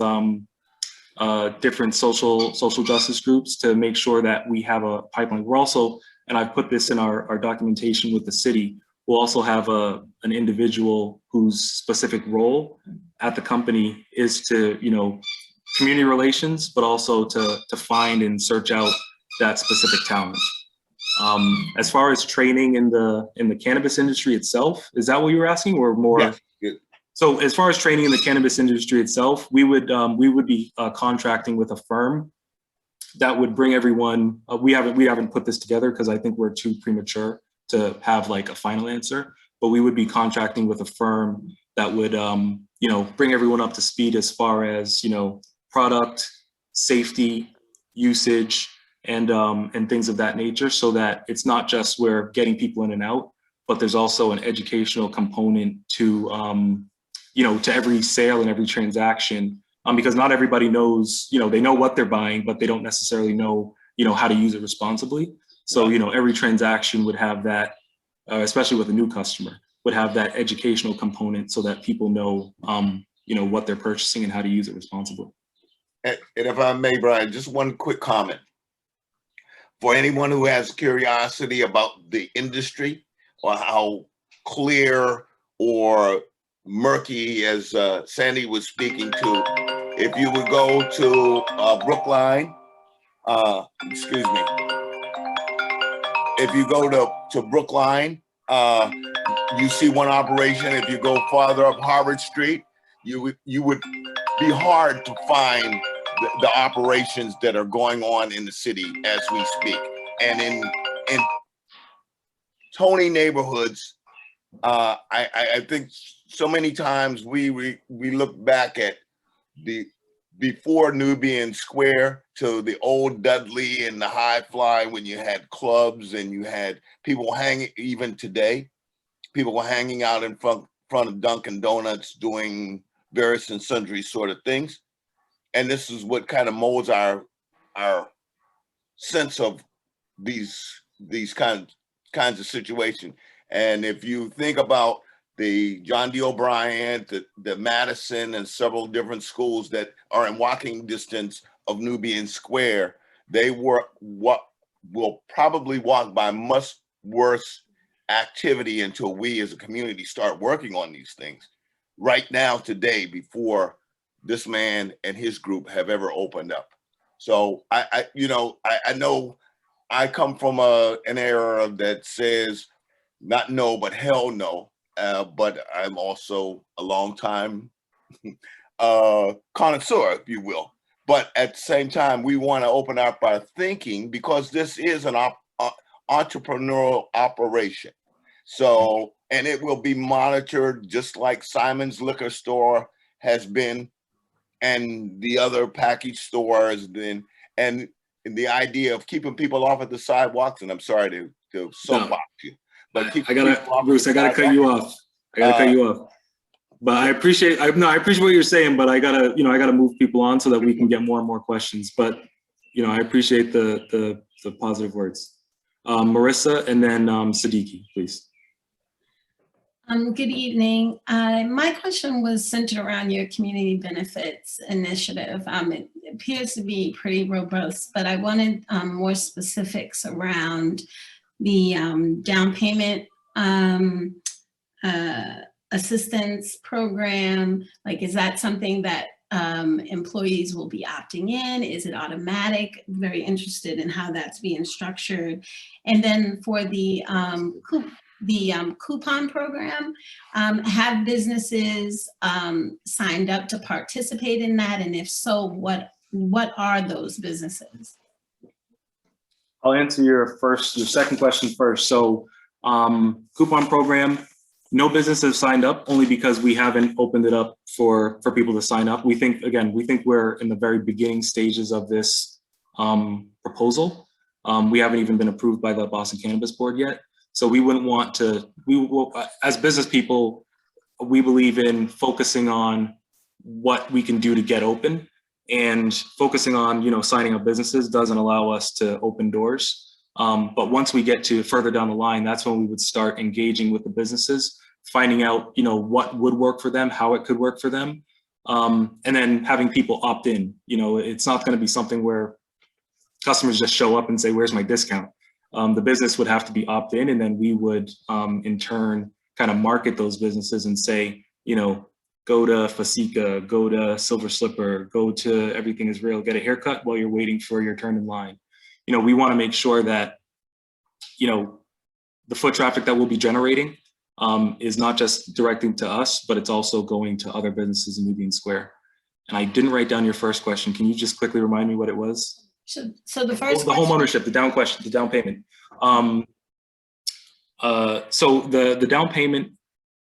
different social justice groups to make sure that we have a pipeline. We're also, and I've put this in our documentation with the city, we'll also have an individual whose specific role at the company is to, you know, community relations, but also to find and search out that specific talent. As far as training in the cannabis industry itself, is that what you were asking, or more? Yeah. So as far as training in the cannabis industry itself, we would be contracting with a firm that would bring everyone. We haven't put this together because I think we're too premature to have like a final answer. But we would be contracting with a firm that would, you know, bring everyone up to speed as far as, you know, product safety, usage, and things of that nature, so that it's not just we're getting people in and out, but there's also an educational component to, you know, to every sale and every transaction. Because not everybody knows, you know, they know what they're buying, but they don't necessarily know, you know, how to use it responsibly. So, you know, every transaction would have that, especially with a new customer, would have that educational component so that people know, you know, what they're purchasing and how to use it responsibly. And if I may, Brian, just one quick comment. For anyone who has curiosity about the industry or how clear or murky, as Sandy was speaking to, if you would go to Brookline, excuse me, if you go to Brookline, you see one operation. If you go farther up Harvard Street, you would be hard to find the operations that are going on in the city as we speak. And in Tony neighborhoods, I think so many times we look back at the before Nubian Square to the old Dudley and the High Fly, when you had clubs and you had people hanging, even today, people were hanging out in front of Dunkin' Donuts doing various and sundry sort of things. And this is what kind of molds our sense of these kinds of situations. And if you think about the John D. O'Brien, the Madison, and several different schools that are in walking distance of Nubian Square, they will probably walk by much worse activity until we as a community start working on these things right now, today, before this man and his group have ever opened up. So I know I come from an era that says not no, but hell no. But I'm also a long time connoisseur, if you will. But at the same time, we want to open up our thinking, because this is an entrepreneurial operation. So, and it will be monitored just like Simon's Liquor Store has been, and the other package stores been, and the idea of keeping people off at the sidewalks. And I'm sorry to soapbox you, but Bruce, I gotta cut you off. But I appreciate what you're saying, but I gotta move people on so that we can get more and more questions. But I appreciate the positive words. Marissa, and then Siddiqui, please. Good evening. My question was centered around your community benefits initiative. It appears to be pretty robust, but I wanted more specifics around the down payment assistance program. Like, is that something that employees will be opting in? Is it automatic? Very interested in how that's being structured. And then for the coupon program, have businesses signed up to participate in that? And if so, what are those businesses? I'll answer your second question first. So coupon program, no business has signed up, only because we haven't opened it up for people to sign up. We think we're in the very beginning stages of this proposal. We haven't even been approved by the Boston Cannabis Board yet. So we wouldn't want to, as business people, we believe in focusing on what we can do to get open, and focusing on, signing up businesses doesn't allow us to open doors. But once we get to further down the line, that's when we would start engaging with the businesses, finding out, what would work for them, how it could work for them. And then having people opt in. It's not going to be something where customers just show up and say, "Where's my discount?" The business would have to be opt in, and then we would in turn kind of market those businesses and say, go to Fasika, go to Silver Slipper, go to Everything Is Real, get a haircut while you're waiting for your turn in line. We want to make sure that, the foot traffic that we'll be generating is not just directing to us, but it's also going to other businesses in Nubian Square. And I didn't write down your first question. Can you just quickly remind me what it was? So the first the home ownership, the down payment. So the down payment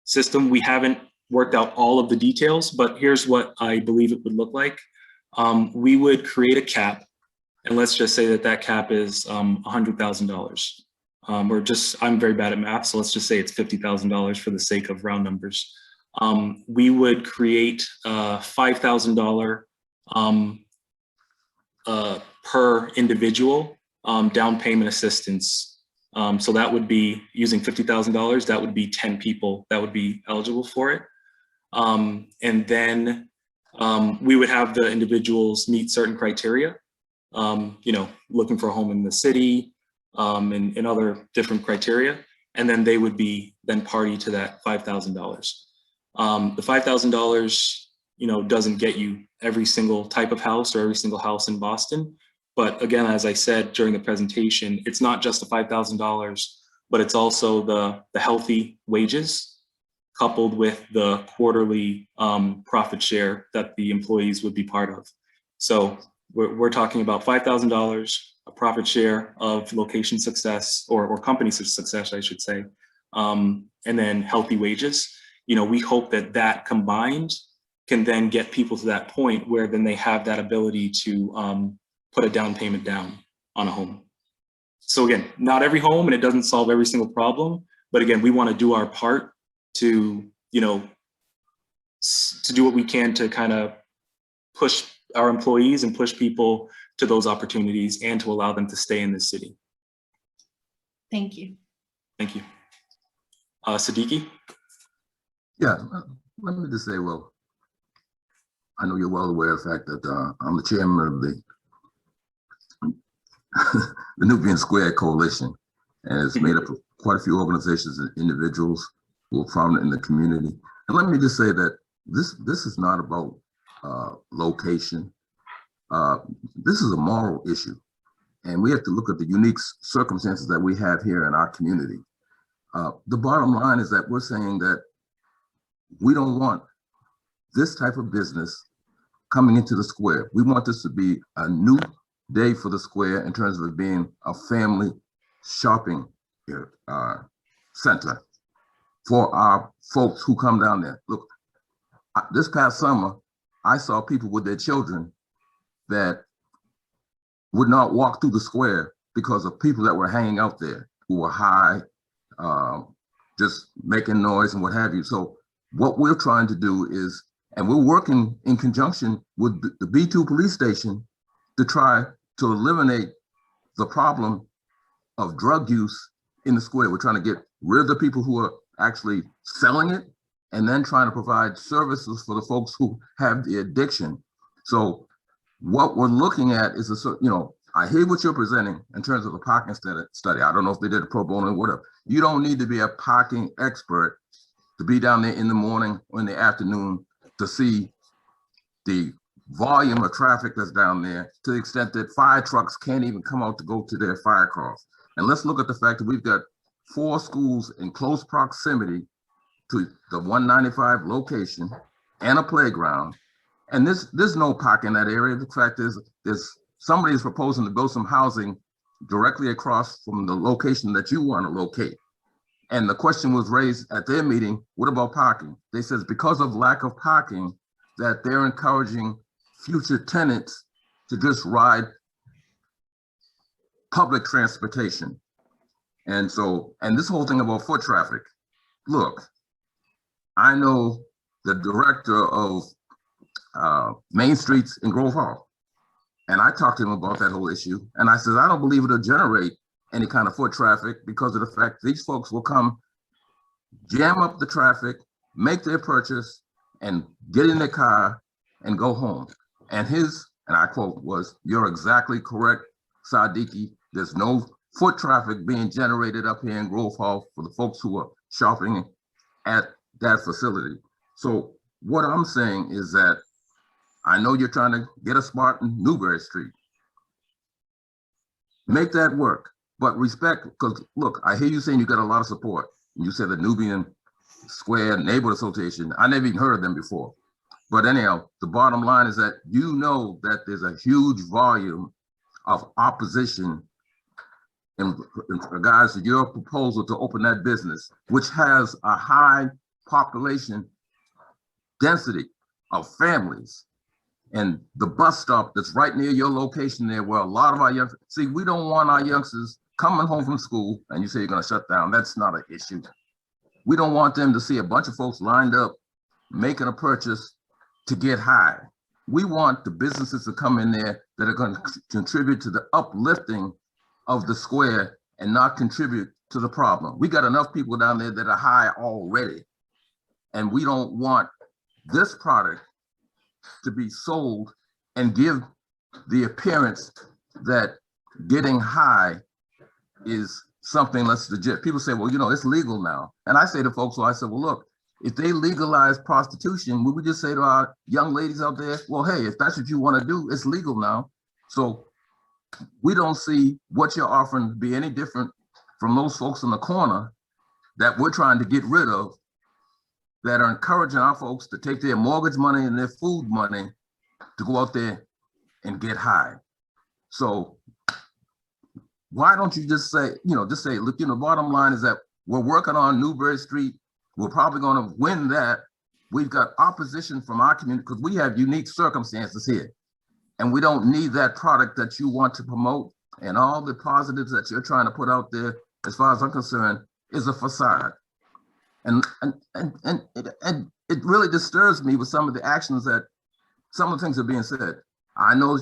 system, we haven't worked out all of the details, but here's what I believe it would look like. We would create a cap, and let's just say that cap is $100,000. I'm very bad at math, so let's just say it's $50,000 for the sake of round numbers. We would create $5,000 per individual down payment assistance. So that would be, using $50,000, that would be 10 people that would be eligible for it. And then we would have the individuals meet certain criteria, looking for a home in the city, and other different criteria. And then they would be then party to that $5,000. The $5,000, doesn't get you every single type of house or every single house in Boston. But again, as I said during the presentation, it's not just the $5,000, but it's also the healthy wages coupled with the quarterly profit share that the employees would be part of. So we're talking about $5,000, a profit share of location success or company success, I should say, and then healthy wages. We hope that combined can then get people to that point where then they have that ability to put a down payment down on a home. So again, not every home, and it doesn't solve every single problem, but again, we want to do our part to, you know, to do what we can to kind of push our employees and push people to those opportunities and to allow them to stay in this city. Thank you. Thank you. Siddiqui? Yeah, let me just say, well, I know you're well aware of the fact that I'm the chairman of the the Nubian Square Coalition, and it's made up of quite a few organizations and individuals who are prominent in the community. And let me just say that this is not about location. This is a moral issue, and we have to look at the unique circumstances that we have here in our community. The bottom line is that we're saying that we don't want this type of business coming into the square. We want this to be a new day for the square in terms of it being a family shopping center for our folks who come down there. Look, this past summer, I saw people with their children that would not walk through the square because of people that were hanging out there who were high, just making noise and what have you. So what we're trying to do is, and we're working in conjunction with the B2 police station to try to eliminate the problem of drug use in the square. We're trying to get rid of the people who are actually selling it and then trying to provide services for the folks who have the addiction. So what we're looking at is I hear what you're presenting in terms of the parking study. I don't know if they did a pro bono or whatever. You don't need to be a parking expert to be down there in the morning or in the afternoon to see the volume of traffic that's down there, to the extent that fire trucks can't even come out to go to their fire calls. And let's look at the fact that we've got 4 schools in close proximity to the 195 location and a playground. And there's no parking in that area. The fact is, somebody is proposing to build some housing directly across from the location that you want to locate. And the question was raised at their meeting, what about parking? They said because of lack of parking, that they're encouraging future tenants to just ride public transportation. And this whole thing about foot traffic, look, I know the director of Main Streets in Grove Hall, and I talked to him about that whole issue. And I said, I don't believe it'll generate any kind of foot traffic because of the fact these folks will come jam up the traffic, make their purchase, and get in their car and go home. And I quote was, "You're exactly correct, Siddiqui. There's no foot traffic being generated up here in Grove Hall for the folks who are shopping at that facility." So what I'm saying is that I know you're trying to get a spot in Newberry Street. Make that work, but respect, because look, I hear you saying you got a lot of support. You said the Nubian Square Neighborhood Association. I never even heard of them before. But anyhow, the bottom line is that you know that there's a huge volume of opposition in regards to your proposal to open that business, which has a high population density of families. And the bus stop that's right near your location there, where a lot of our young, see, we don't want our youngsters coming home from school and you say you're gonna shut down. That's not an issue. We don't want them to see a bunch of folks lined up making a purchase to get high. We want the businesses to come in there that are going to contribute to the uplifting of the square and not contribute to the problem. We got enough people down there that are high already. And we don't want this product to be sold and give the appearance that getting high is something that's legit. People say, well, you know, it's legal now. And I say to folks, well, I said, well, look, if they legalize prostitution, we would just say to our young ladies out there, well, hey, if that's what you want to do, it's legal now. So we don't see what you're offering to be any different from those folks in the corner that we're trying to get rid of, that are encouraging our folks to take their mortgage money and their food money to go out there and get high. So why don't you just say, look, bottom line is that we're working on Newberry Street. We're probably going to win that. we've got opposition from our community because we have unique circumstances here. And we don't need that product that you want to promote, and all the positives that you're trying to put out there, as far as I'm concerned, is a facade. And it really disturbs me with some of the actions that some of the things are being said. I know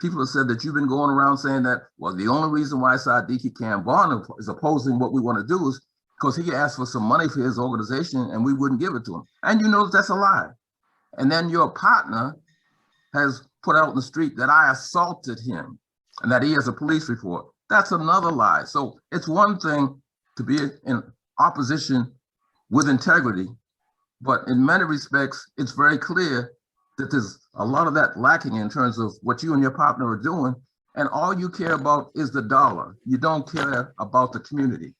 people have said that you've been going around saying that, well, the only reason why Sadiq Khan Vaughn is opposing what we want to do is because he asked for some money for his organization and we wouldn't give it to him. And you know that's a lie. And then your partner has put out in the street that I assaulted him and that he has a police report. That's another lie. So it's one thing to be in opposition with integrity, but in many respects, it's very clear that there's a lot of that lacking in terms of what you and your partner are doing. And all you care about is the dollar. You don't care about the community.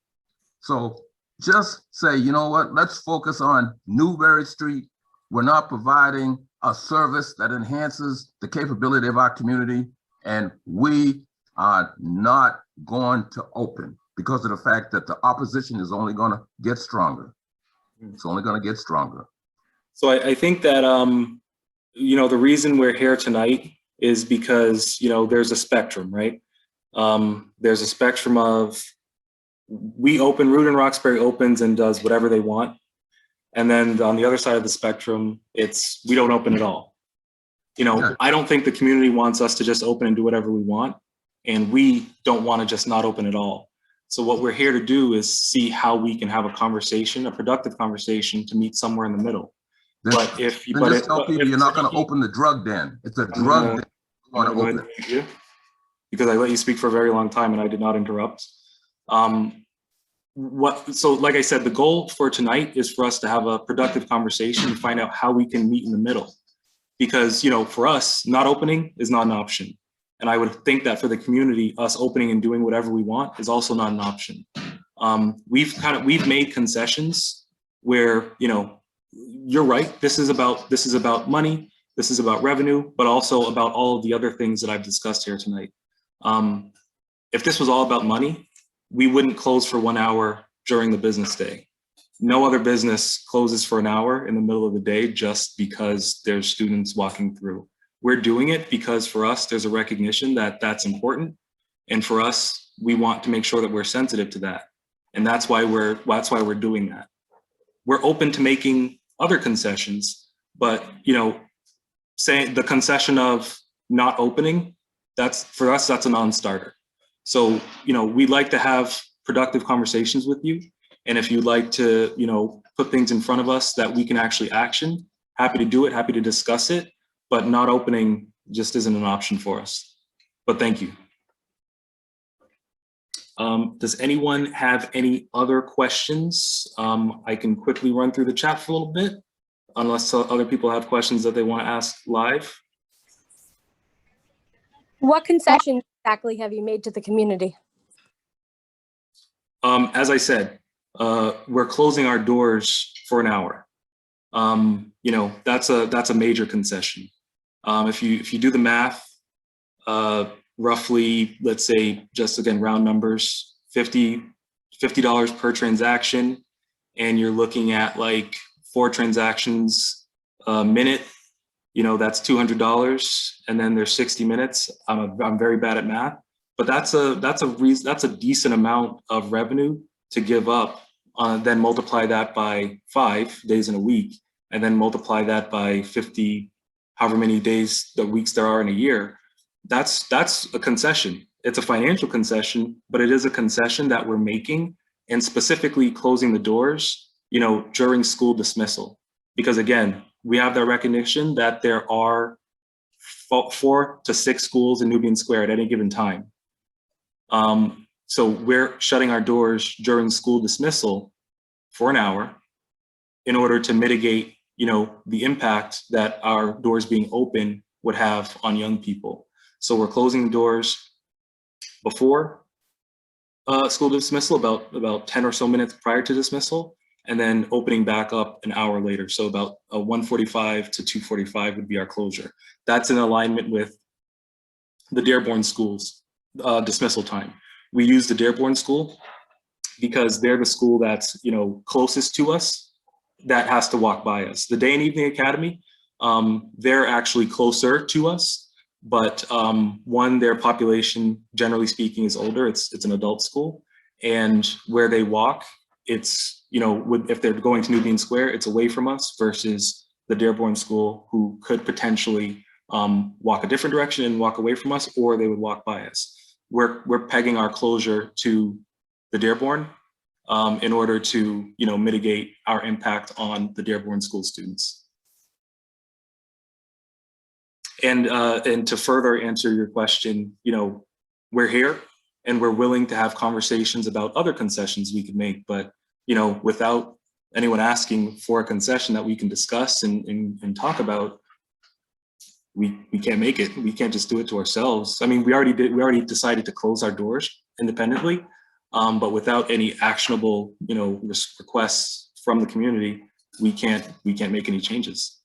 So just say, you know what, let's focus on Newberry Street. We're not providing a service that enhances the capability of our community, and we are not going to open because of the fact that the opposition is only going to get stronger. It's only going to get stronger. So I think that, you know, the reason we're here tonight is because, you know, there's a spectrum, right? There's a spectrum of, we open, Root and Roxbury opens and does whatever they want. And then on the other side of the spectrum, it's, we don't open at all. You know, yeah. I don't think the community wants us to just open and do whatever we want. And we don't want to just not open at all. So what we're here to do is see how we can have a conversation, a productive conversation, to meet somewhere in the middle. But if you just tell people you're not going to open the drug den. It's a drug den. You want to open it. Because I let you speak for a very long time and I did not interrupt. So like I said, the goal for tonight is for us to have a productive conversation and find out how we can meet in the middle. Because, you know, for us, not opening is not an option. And I would think that for the community, us opening and doing whatever we want is also not an option. We've made concessions where, you know, you're right. This is about money. This is about revenue, but also about all of the other things that I've discussed here tonight. If this was all about money, we wouldn't close for 1 hour during the business day. No other business closes for an hour in the middle of the day just because there's students walking through. We're doing it because for us, there's a recognition that that's important. And for us, we want to make sure that we're sensitive to that. And that's why we're doing that. We're open to making other concessions, but, you know, saying the concession of not opening, that's, for us, that's a non-starter. So, you know, we'd like to have productive conversations with you. And if you'd like to, you know, put things in front of us that we can actually action, happy to do it, happy to discuss it, but not opening just isn't an option for us. But thank you. Does anyone have any other questions? I can quickly run through the chat for a little bit, unless other people have questions that they want to ask live. What concessions exactly have you made to the community? As I said, we're closing our doors for an hour. You know, that's a major concession. If you do the math, roughly, let's say, just again, round numbers, $50 per transaction, and you're looking at like 4 transactions a minute, you know, that's $200, and then there's 60 minutes. I'm very bad at math, but that's a decent amount of revenue to give up. Then multiply that by 5 days in a week, and then multiply that by 50, however many days, the weeks there are in a year. That's a concession. It's a financial concession, but it is a concession that we're making, and specifically closing the doors, you know, during school dismissal. Because again, we have that recognition that there are 4 to 6 schools in Nubian Square at any given time. So we're shutting our doors during school dismissal for an hour in order to mitigate, you know, the impact that our doors being open would have on young people. So we're closing the doors before school dismissal, about 10 or so minutes prior to dismissal, and then opening back up an hour later. So about 1:45 to 2:45 would be our closure. That's in alignment with the Dearborn schools dismissal time. We use the Dearborn school because they're the school that's, you know, closest to us that has to walk by us. The Day and Evening Academy, they're actually closer to us, but one, their population, generally speaking, is older. It's an adult school, and where they walk, it's, you know, if they're going to Nubian Square, it's away from us, versus the Dearborn School, who could potentially walk a different direction and walk away from us, or they would walk by us. We're pegging our closure to the Dearborn in order to, you know, mitigate our impact on the Dearborn School students. And to further answer your question, you know, we're here and we're willing to have conversations about other concessions we could make, but, you know, without anyone asking for a concession that we can discuss and talk about, we can't make it. We can't just do it to ourselves. I mean, we already decided to close our doors independently, but without any actionable, you know, requests from the community, we can't make any changes.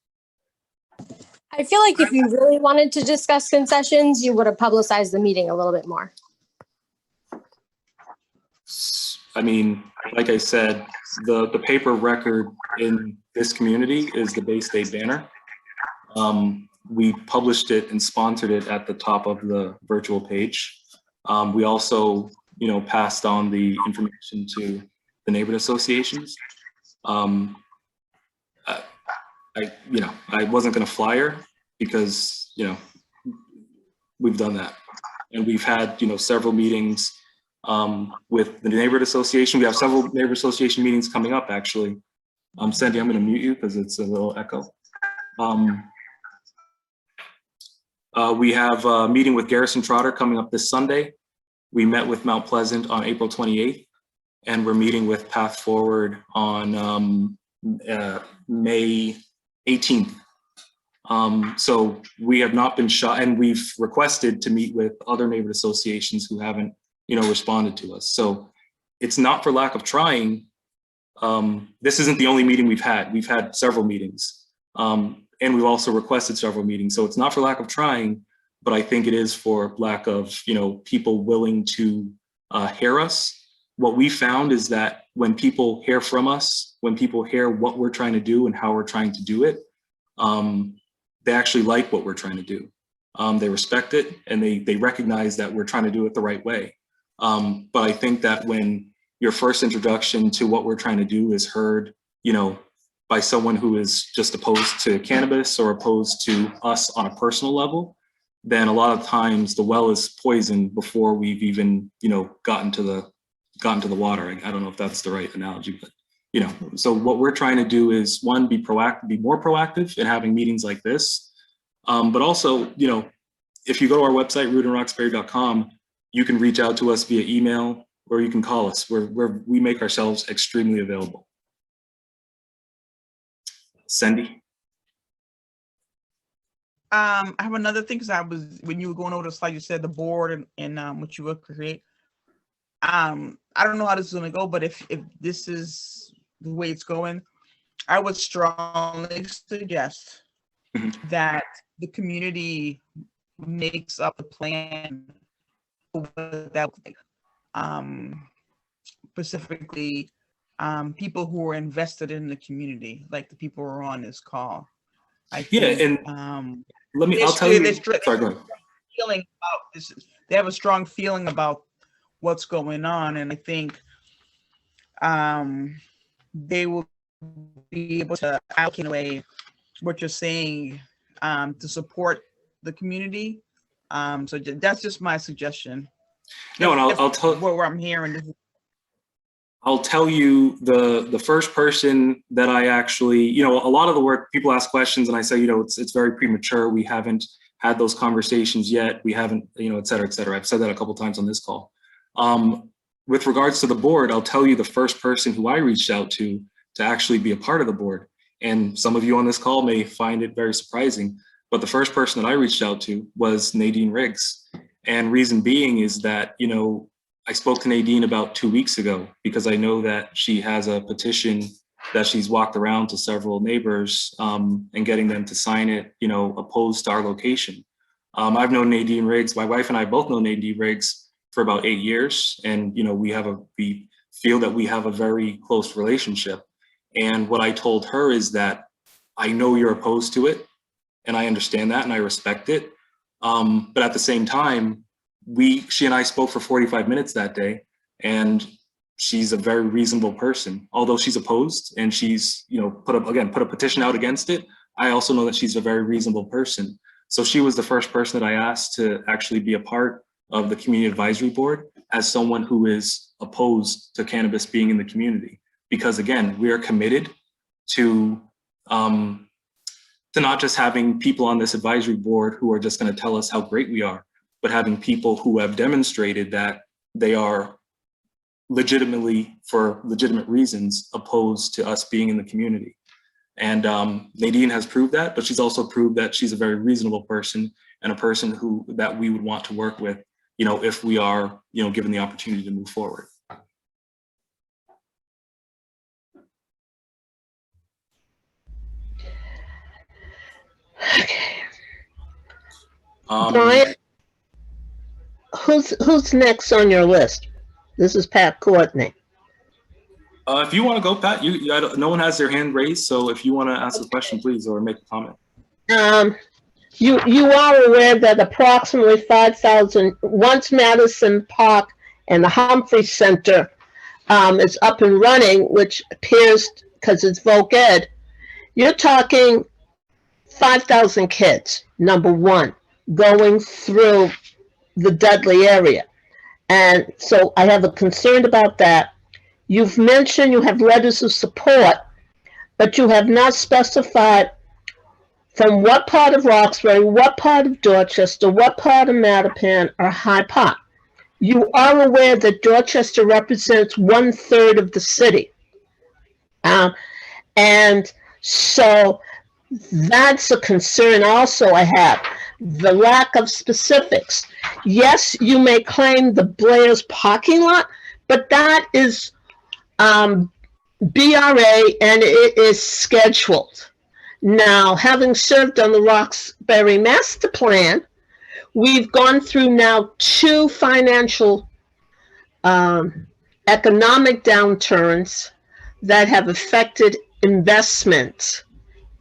I feel like if you really wanted to discuss concessions, you would have publicized the meeting a little bit more. I mean, like I said, the paper record in this community is the Bay State banner. We published it and sponsored it at the top of the virtual page. We also, you know, passed on the information to the neighborhood associations. I wasn't going to flyer because, you know, we've done that, and we've had, you know, several meetings with the neighborhood association. We have several neighborhood association meetings coming up, actually. Cindy, I'm going to mute you because it's a little echo. We have a meeting with Garrison Trotter coming up this Sunday. We met with Mount Pleasant on April 28th, and we're meeting with Path Forward on May 18th. So we have not been shot, and we've requested to meet with other neighborhood associations who haven't, you know, responded to us. So it's not for lack of trying. This isn't the only meeting we've had. We've had several meetings, and we've also requested several meetings. So it's not for lack of trying, but I think it is for lack of, you know, people willing to hear us. What we found is that when people hear from us, when people hear what we're trying to do and how we're trying to do it, they actually like what we're trying to do. They respect it, and they recognize that we're trying to do it the right way. But I think that when your first introduction to what we're trying to do is heard, you know, by someone who is just opposed to cannabis or opposed to us on a personal level, then a lot of times the well is poisoned before we've even, you know, gotten to the water. I don't know if that's the right analogy, but, you know, so what we're trying to do is, one, be proactive, be more proactive in having meetings like this. But also, you know, if you go to our website, rootandroxbury.com, you can reach out to us via email, or you can call us. We make ourselves extremely available. Cindy? I have another thing, because when you were going over the slide, you said the board and what you would create. I don't know how this is going to go, but if this is the way it's going, I would strongly suggest that the community makes up a plan that specifically people who are invested in the community, like the people who are on this call. I think, I'll tell you. Sorry, go ahead. Feeling about this, they have a strong feeling about what's going on, and I think they will be able to allocate away what you're saying to support the community. So that's just my suggestion. No, and I'll tell where I'm hearing. I'll tell you the first person that I actually, you know, a lot of the work, people ask questions and I say, you know, it's very premature. We haven't had those conversations yet. We haven't, you know, et cetera, et cetera. I've said that a couple of times on this call. With regards to the board, I'll tell you the first person who I reached out to actually be a part of the board. And some of you on this call may find it very surprising, but the first person that I reached out to was Nadine Riggs. And reason being is that, you know, I spoke to Nadine about 2 weeks ago because I know that she has a petition that she's walked around to several neighbors and getting them to sign it, you know, opposed to our location. I've known Nadine Riggs. My wife and I both know Nadine Riggs for about 8 years. And, you know, we feel that we have a very close relationship. And what I told her is that I know you're opposed to it, and I understand that and I respect it. But at the same time, she and I spoke for 45 minutes that day, and she's a very reasonable person. Although she's opposed and she's, put a petition out against it, I also know that she's a very reasonable person. So she was the first person that I asked to actually be a part of the community advisory board as someone who is opposed to cannabis being in the community. Because again, we are committed to not just having people on this advisory board who are just going to tell us how great we are, but having people who have demonstrated that they are legitimately, for legitimate reasons, opposed to us being in the community. And Nadine has proved that, but she's also proved that she's a very reasonable person and a person that we would want to work with, if we are, given the opportunity to move forward. Okay. Brian, who's next on your list? This is Pat Courtney. If you want to go, Pat, no one has their hand raised, so if you want to ask a question, please, or make a comment. You are aware that approximately 5,000, once Madison Park and the Humphrey Center is up and running, which appears, because it's voc ed, you're talking 5,000 kids, number one, going through the Dudley area. And so I have a concern about that. You've mentioned you have letters of support, but you have not specified from what part of Roxbury, what part of Dorchester, what part of Mattapan or Hyde Park. You are aware that Dorchester represents 1/3 of the city. And so that's a concern also I have, the lack of specifics. Yes, you may claim the Blair's parking lot, but that is BRA and it is scheduled. Now, having served on the Roxbury Master Plan, we've gone through now 2 financial economic downturns that have affected investment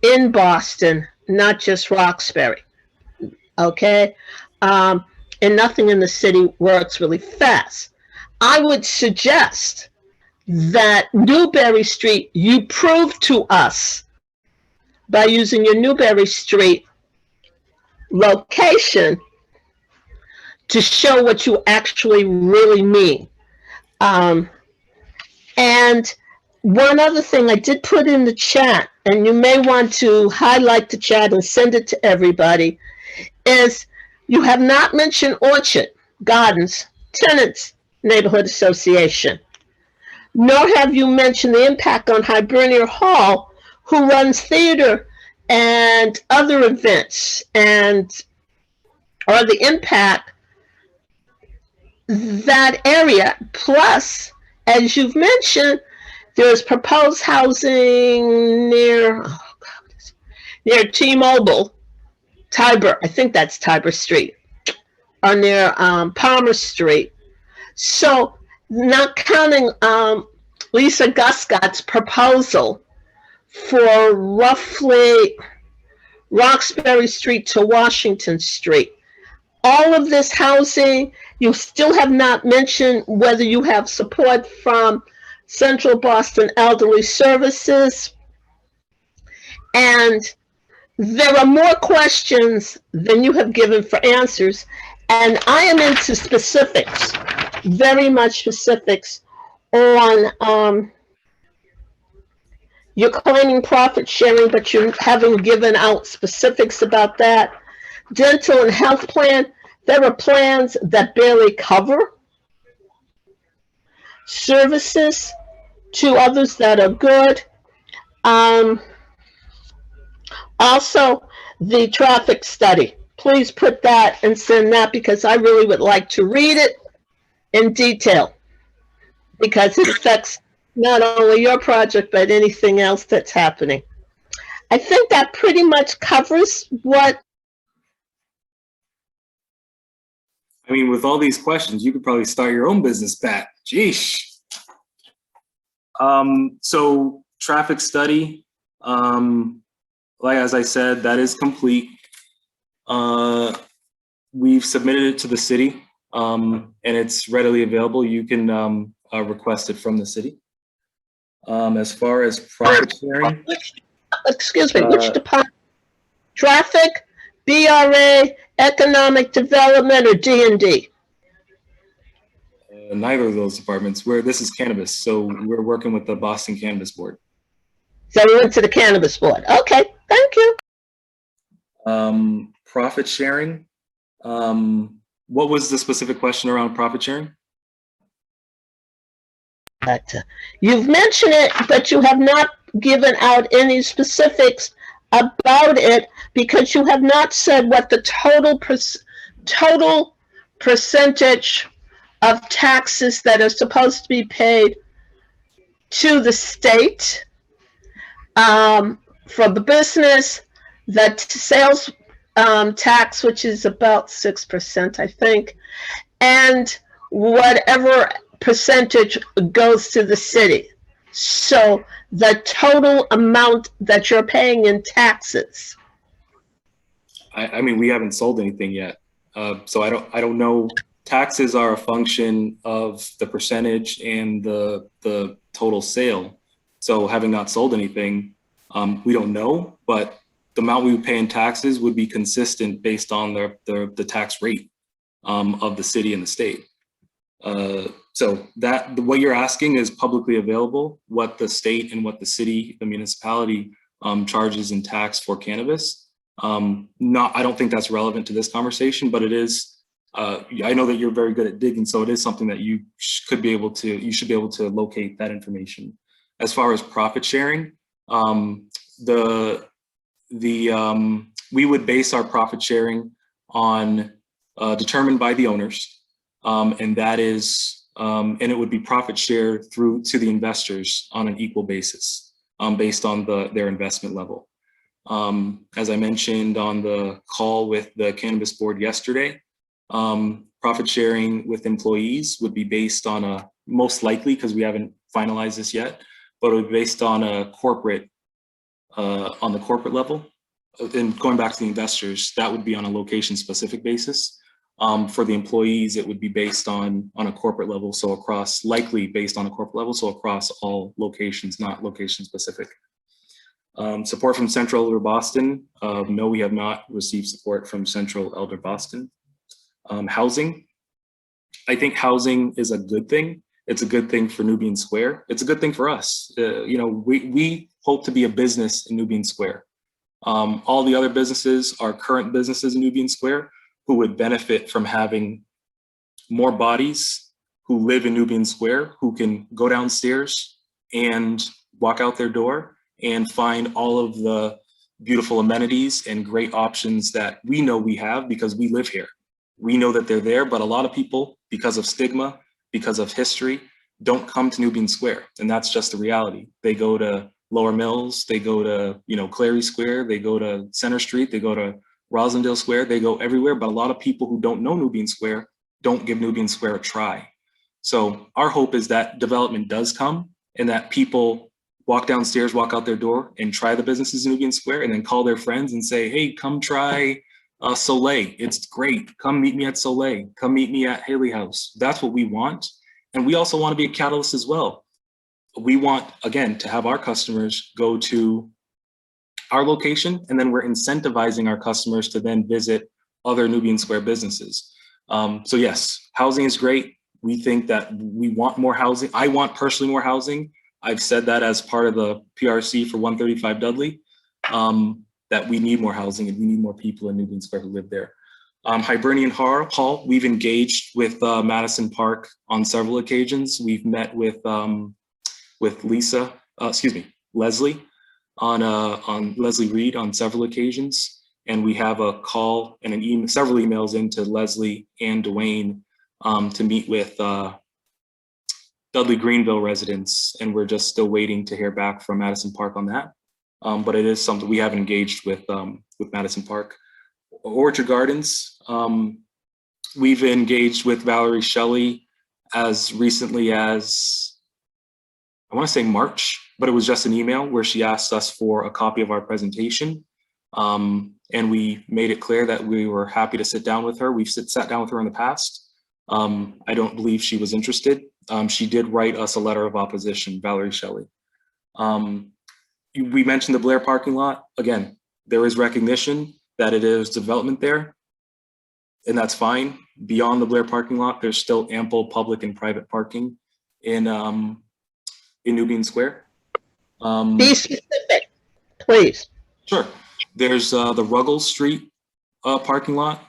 in Boston, not just Roxbury, okay? And nothing in the city works really fast. I would suggest that Newberry Street, you prove to us by using your Newberry Street location to show what you actually really mean. And one other thing I did put in the chat, and you may want to highlight the chat and send it to everybody, is you have not mentioned Orchard Gardens Tenants Neighborhood Association, nor have you mentioned the impact on Hibernia Hall, who runs theater and other events, or the impact that area. Plus, as you've mentioned, there's proposed housing near T-Mobile, Tiber, I think that's Tiber Street, or near Palmer Street. So not counting Lisa Guscott's proposal for roughly Roxbury Street to Washington Street. All of this housing, you still have not mentioned whether you have support from Central Boston Elderly Services. And there are more questions than you have given for answers. And I am into specifics, very much specifics on, you're claiming profit sharing, but you haven't given out specifics about that. Dental and health plan, there are plans that barely cover services to others that are good. Also, the traffic study, please put that and send that, because I really would like to read it in detail, because it affects not only your project, but anything else that's happening. I think that pretty much covers what. I mean, with all these questions, you could probably start your own business, Pat. Jeesh. So traffic study, like as I said, that is complete. We've submitted it to the city, and it's readily available. You can request it from the city. As far as profit sharing, Excuse me, which department? Traffic, BRA, economic development, or D&D? neither of those departments. This is cannabis, so we're working with the Boston Cannabis Board. So we went to the cannabis board. Okay, thank you. Profit sharing. What was the specific question around profit sharing? You've mentioned it, but you have not given out any specifics about it because you have not said what the total percentage of taxes that are supposed to be paid to the state for the business, the sales tax, which is about 6%, I think, and whatever percentage goes to the city. So the total amount that you're paying in taxes. I mean, we haven't sold anything yet, so I don't know. Taxes are a function of the percentage and the total sale. So having not sold anything, we don't know, but the amount we would pay in taxes would be consistent based on the tax rate of the city and the state. So what you're asking is publicly available, what the state and what the city, the municipality charges in tax for cannabis. I don't think that's relevant to this conversation, but it is. I know that you're very good at digging, so it is something that you should be able to locate that information. As far as profit sharing, we would base our profit sharing on determined by the owners, and that is, and it would be profit share through to the investors on an equal basis, based on their investment level. As I mentioned on the call with the Cannabis Board yesterday, profit sharing with employees would be based on most likely, because we haven't finalized this yet, but it would be based on a corporate, on the corporate level. And going back to the investors, that would be on a location specific basis. For the employees, it would be based on a corporate level. So likely based on a corporate level. So across all locations, not location specific. Support from Central Elder Boston. No, we have not received support from Central Elder Boston. Housing. I think housing is a good thing. It's a good thing for Nubian Square. It's a good thing for us. We hope to be a business in Nubian Square. All the other businesses are current businesses in Nubian Square who would benefit from having more bodies who live in Nubian Square, who can go downstairs and walk out their door and find all of the beautiful amenities and great options that we know we have because we live here. We know that they're there, but a lot of people, because of stigma, because of history, don't come to Nubian Square. And that's just the reality. They go to Lower Mills, they go to, Clary Square, they go to Center Street, they go to Rosendale Square, they go everywhere. But a lot of people who don't know Nubian Square don't give Nubian Square a try. So our hope is that development does come and that people walk downstairs, walk out their door and try the businesses in Nubian Square and then call their friends and say, hey, come try Soleil. It's great. Come meet me at Soleil. Come meet me at Haley House. That's what we want. And we also want to be a catalyst as well. We want, again, to have our customers go to our location, and then we're incentivizing our customers to then visit other Nubian Square businesses. So yes, housing is great. We think that we want more housing. I want personally more housing. I've said that as part of the PRC for 135 Dudley, that we need more housing and we need more people in Nubian Square who live there. Hibernian Hall, we've engaged with Madison Park on several occasions. We've met with Leslie on Leslie Reed on several occasions. And we have a call and several emails into Leslie and Dwayne to meet with Dudley Greenville residents. And we're just still waiting to hear back from Madison Park on that. But it is something we have engaged with Madison Park. Orchard Gardens, we've engaged with Valerie Shelley as recently as, I want to say March. but it was just an email where she asked us for a copy of our presentation. And we made it clear that we were happy to sit down with her. We've sat down with her in the past. I don't believe she was interested. She did write us a letter of opposition, Valerie Shelley. We mentioned the Blair parking lot. Again, there is recognition that it is development there, and that's fine. Beyond the Blair parking lot, there's still ample public and private parking in Nubian Square. Be specific, please. Sure. There's the Ruggles Street parking lot.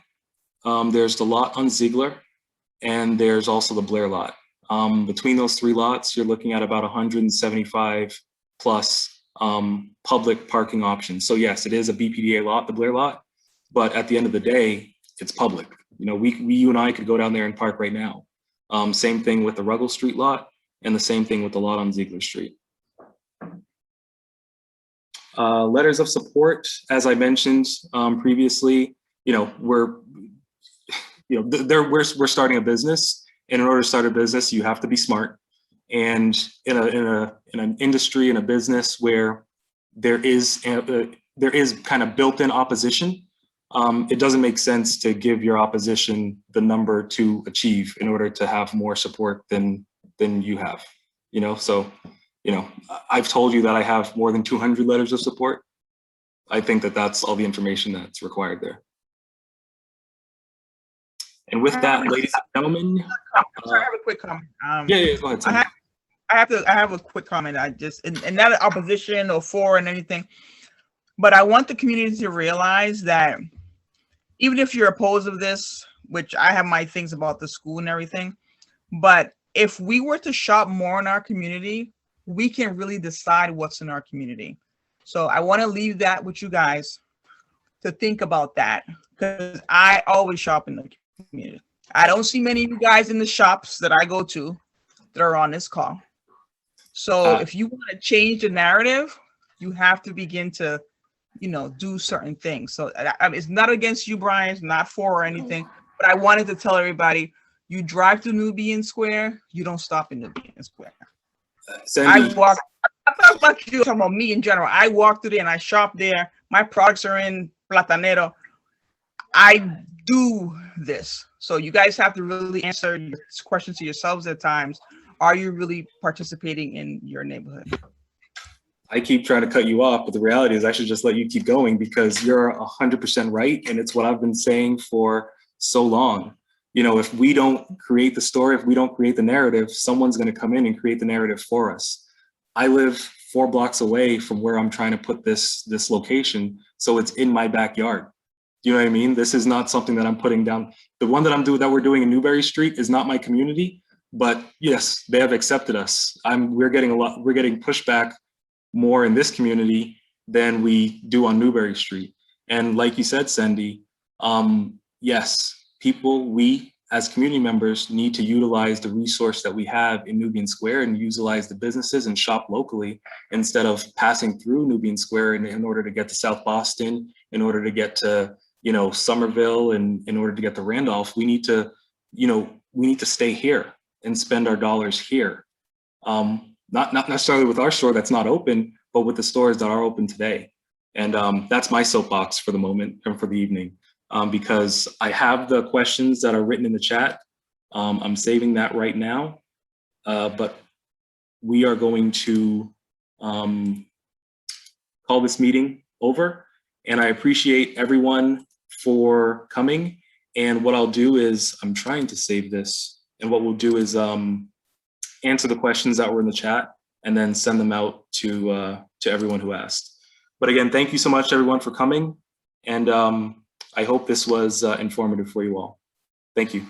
There's the lot on Ziegler, and there's also the Blair lot. Between those three lots, you're looking at about 175 plus public parking options. So yes, it is a BPDA lot, the Blair lot, but at the end of the day, it's public. You know, you and I could go down there and park right now. Same thing with the Ruggles Street lot, and the same thing with the lot on Ziegler Street. Letters of support, as I mentioned previously, we're starting a business, and in order to start a business, you have to be smart. And in an industry, in a business where there is kind of built-in opposition, it doesn't make sense to give your opposition the number to achieve in order to have more support than you have. So I've told you that I have more than 200 letters of support. I think that that's all the information that's required there. And with that, ladies and gentlemen, sorry, I have a quick comment. Yeah, go ahead. Sam. I have a quick comment. And not opposition or for and anything, but I want the community to realize that even if you're opposed of this, which I have my things about the school and everything, but if we were to shop more in our community, we can really decide what's in our community. So I want to leave that with you guys to think about that, because I always shop in the community. I don't see many of you guys in the shops that I go to that are on this call. So if you want to change the narrative, you have to begin to, do certain things. So it's not against you, Brian, it's not for or anything, but I wanted to tell everybody, you drive to Nubian Square, you don't stop in Nubian Square. Sandy, I'm talking about you, talking about me in general. I walk through there and I shop there. My products are in Platanero. I do this. So you guys have to really answer your questions to yourselves at times. Are you really participating in your neighborhood? I keep trying to cut you off, but the reality is I should just let you keep going, because you're 100% right. And it's what I've been saying for so long. If we don't create the story, if we don't create the narrative, someone's going to come in and create the narrative for us. I live 4 blocks away from where I'm trying to put this location. So it's in my backyard. You know what I mean? This is not something that I'm putting down. The one that we're doing in Newberry Street is not my community, but yes, they have accepted us. We're getting pushback more in this community than we do on Newberry Street. And like you said, Sandy, yes, we as community members need to utilize the resource that we have in Nubian Square and utilize the businesses and shop locally instead of passing through Nubian Square in order to get to South Boston, in order to get to Somerville, and in order to get to Randolph. We need to stay here and spend our dollars here. Not necessarily with our store that's not open, but with the stores that are open today. And that's my soapbox for the moment and for the evening. Because I have the questions that are written in the chat. I'm saving that right now, but we are going to call this meeting over. And I appreciate everyone for coming. And what I'll do is, I'm trying to save this. And what we'll do is answer the questions that were in the chat and then send them out to everyone who asked. But again, thank you so much, everyone, for coming. And I hope this was informative for you all. Thank you.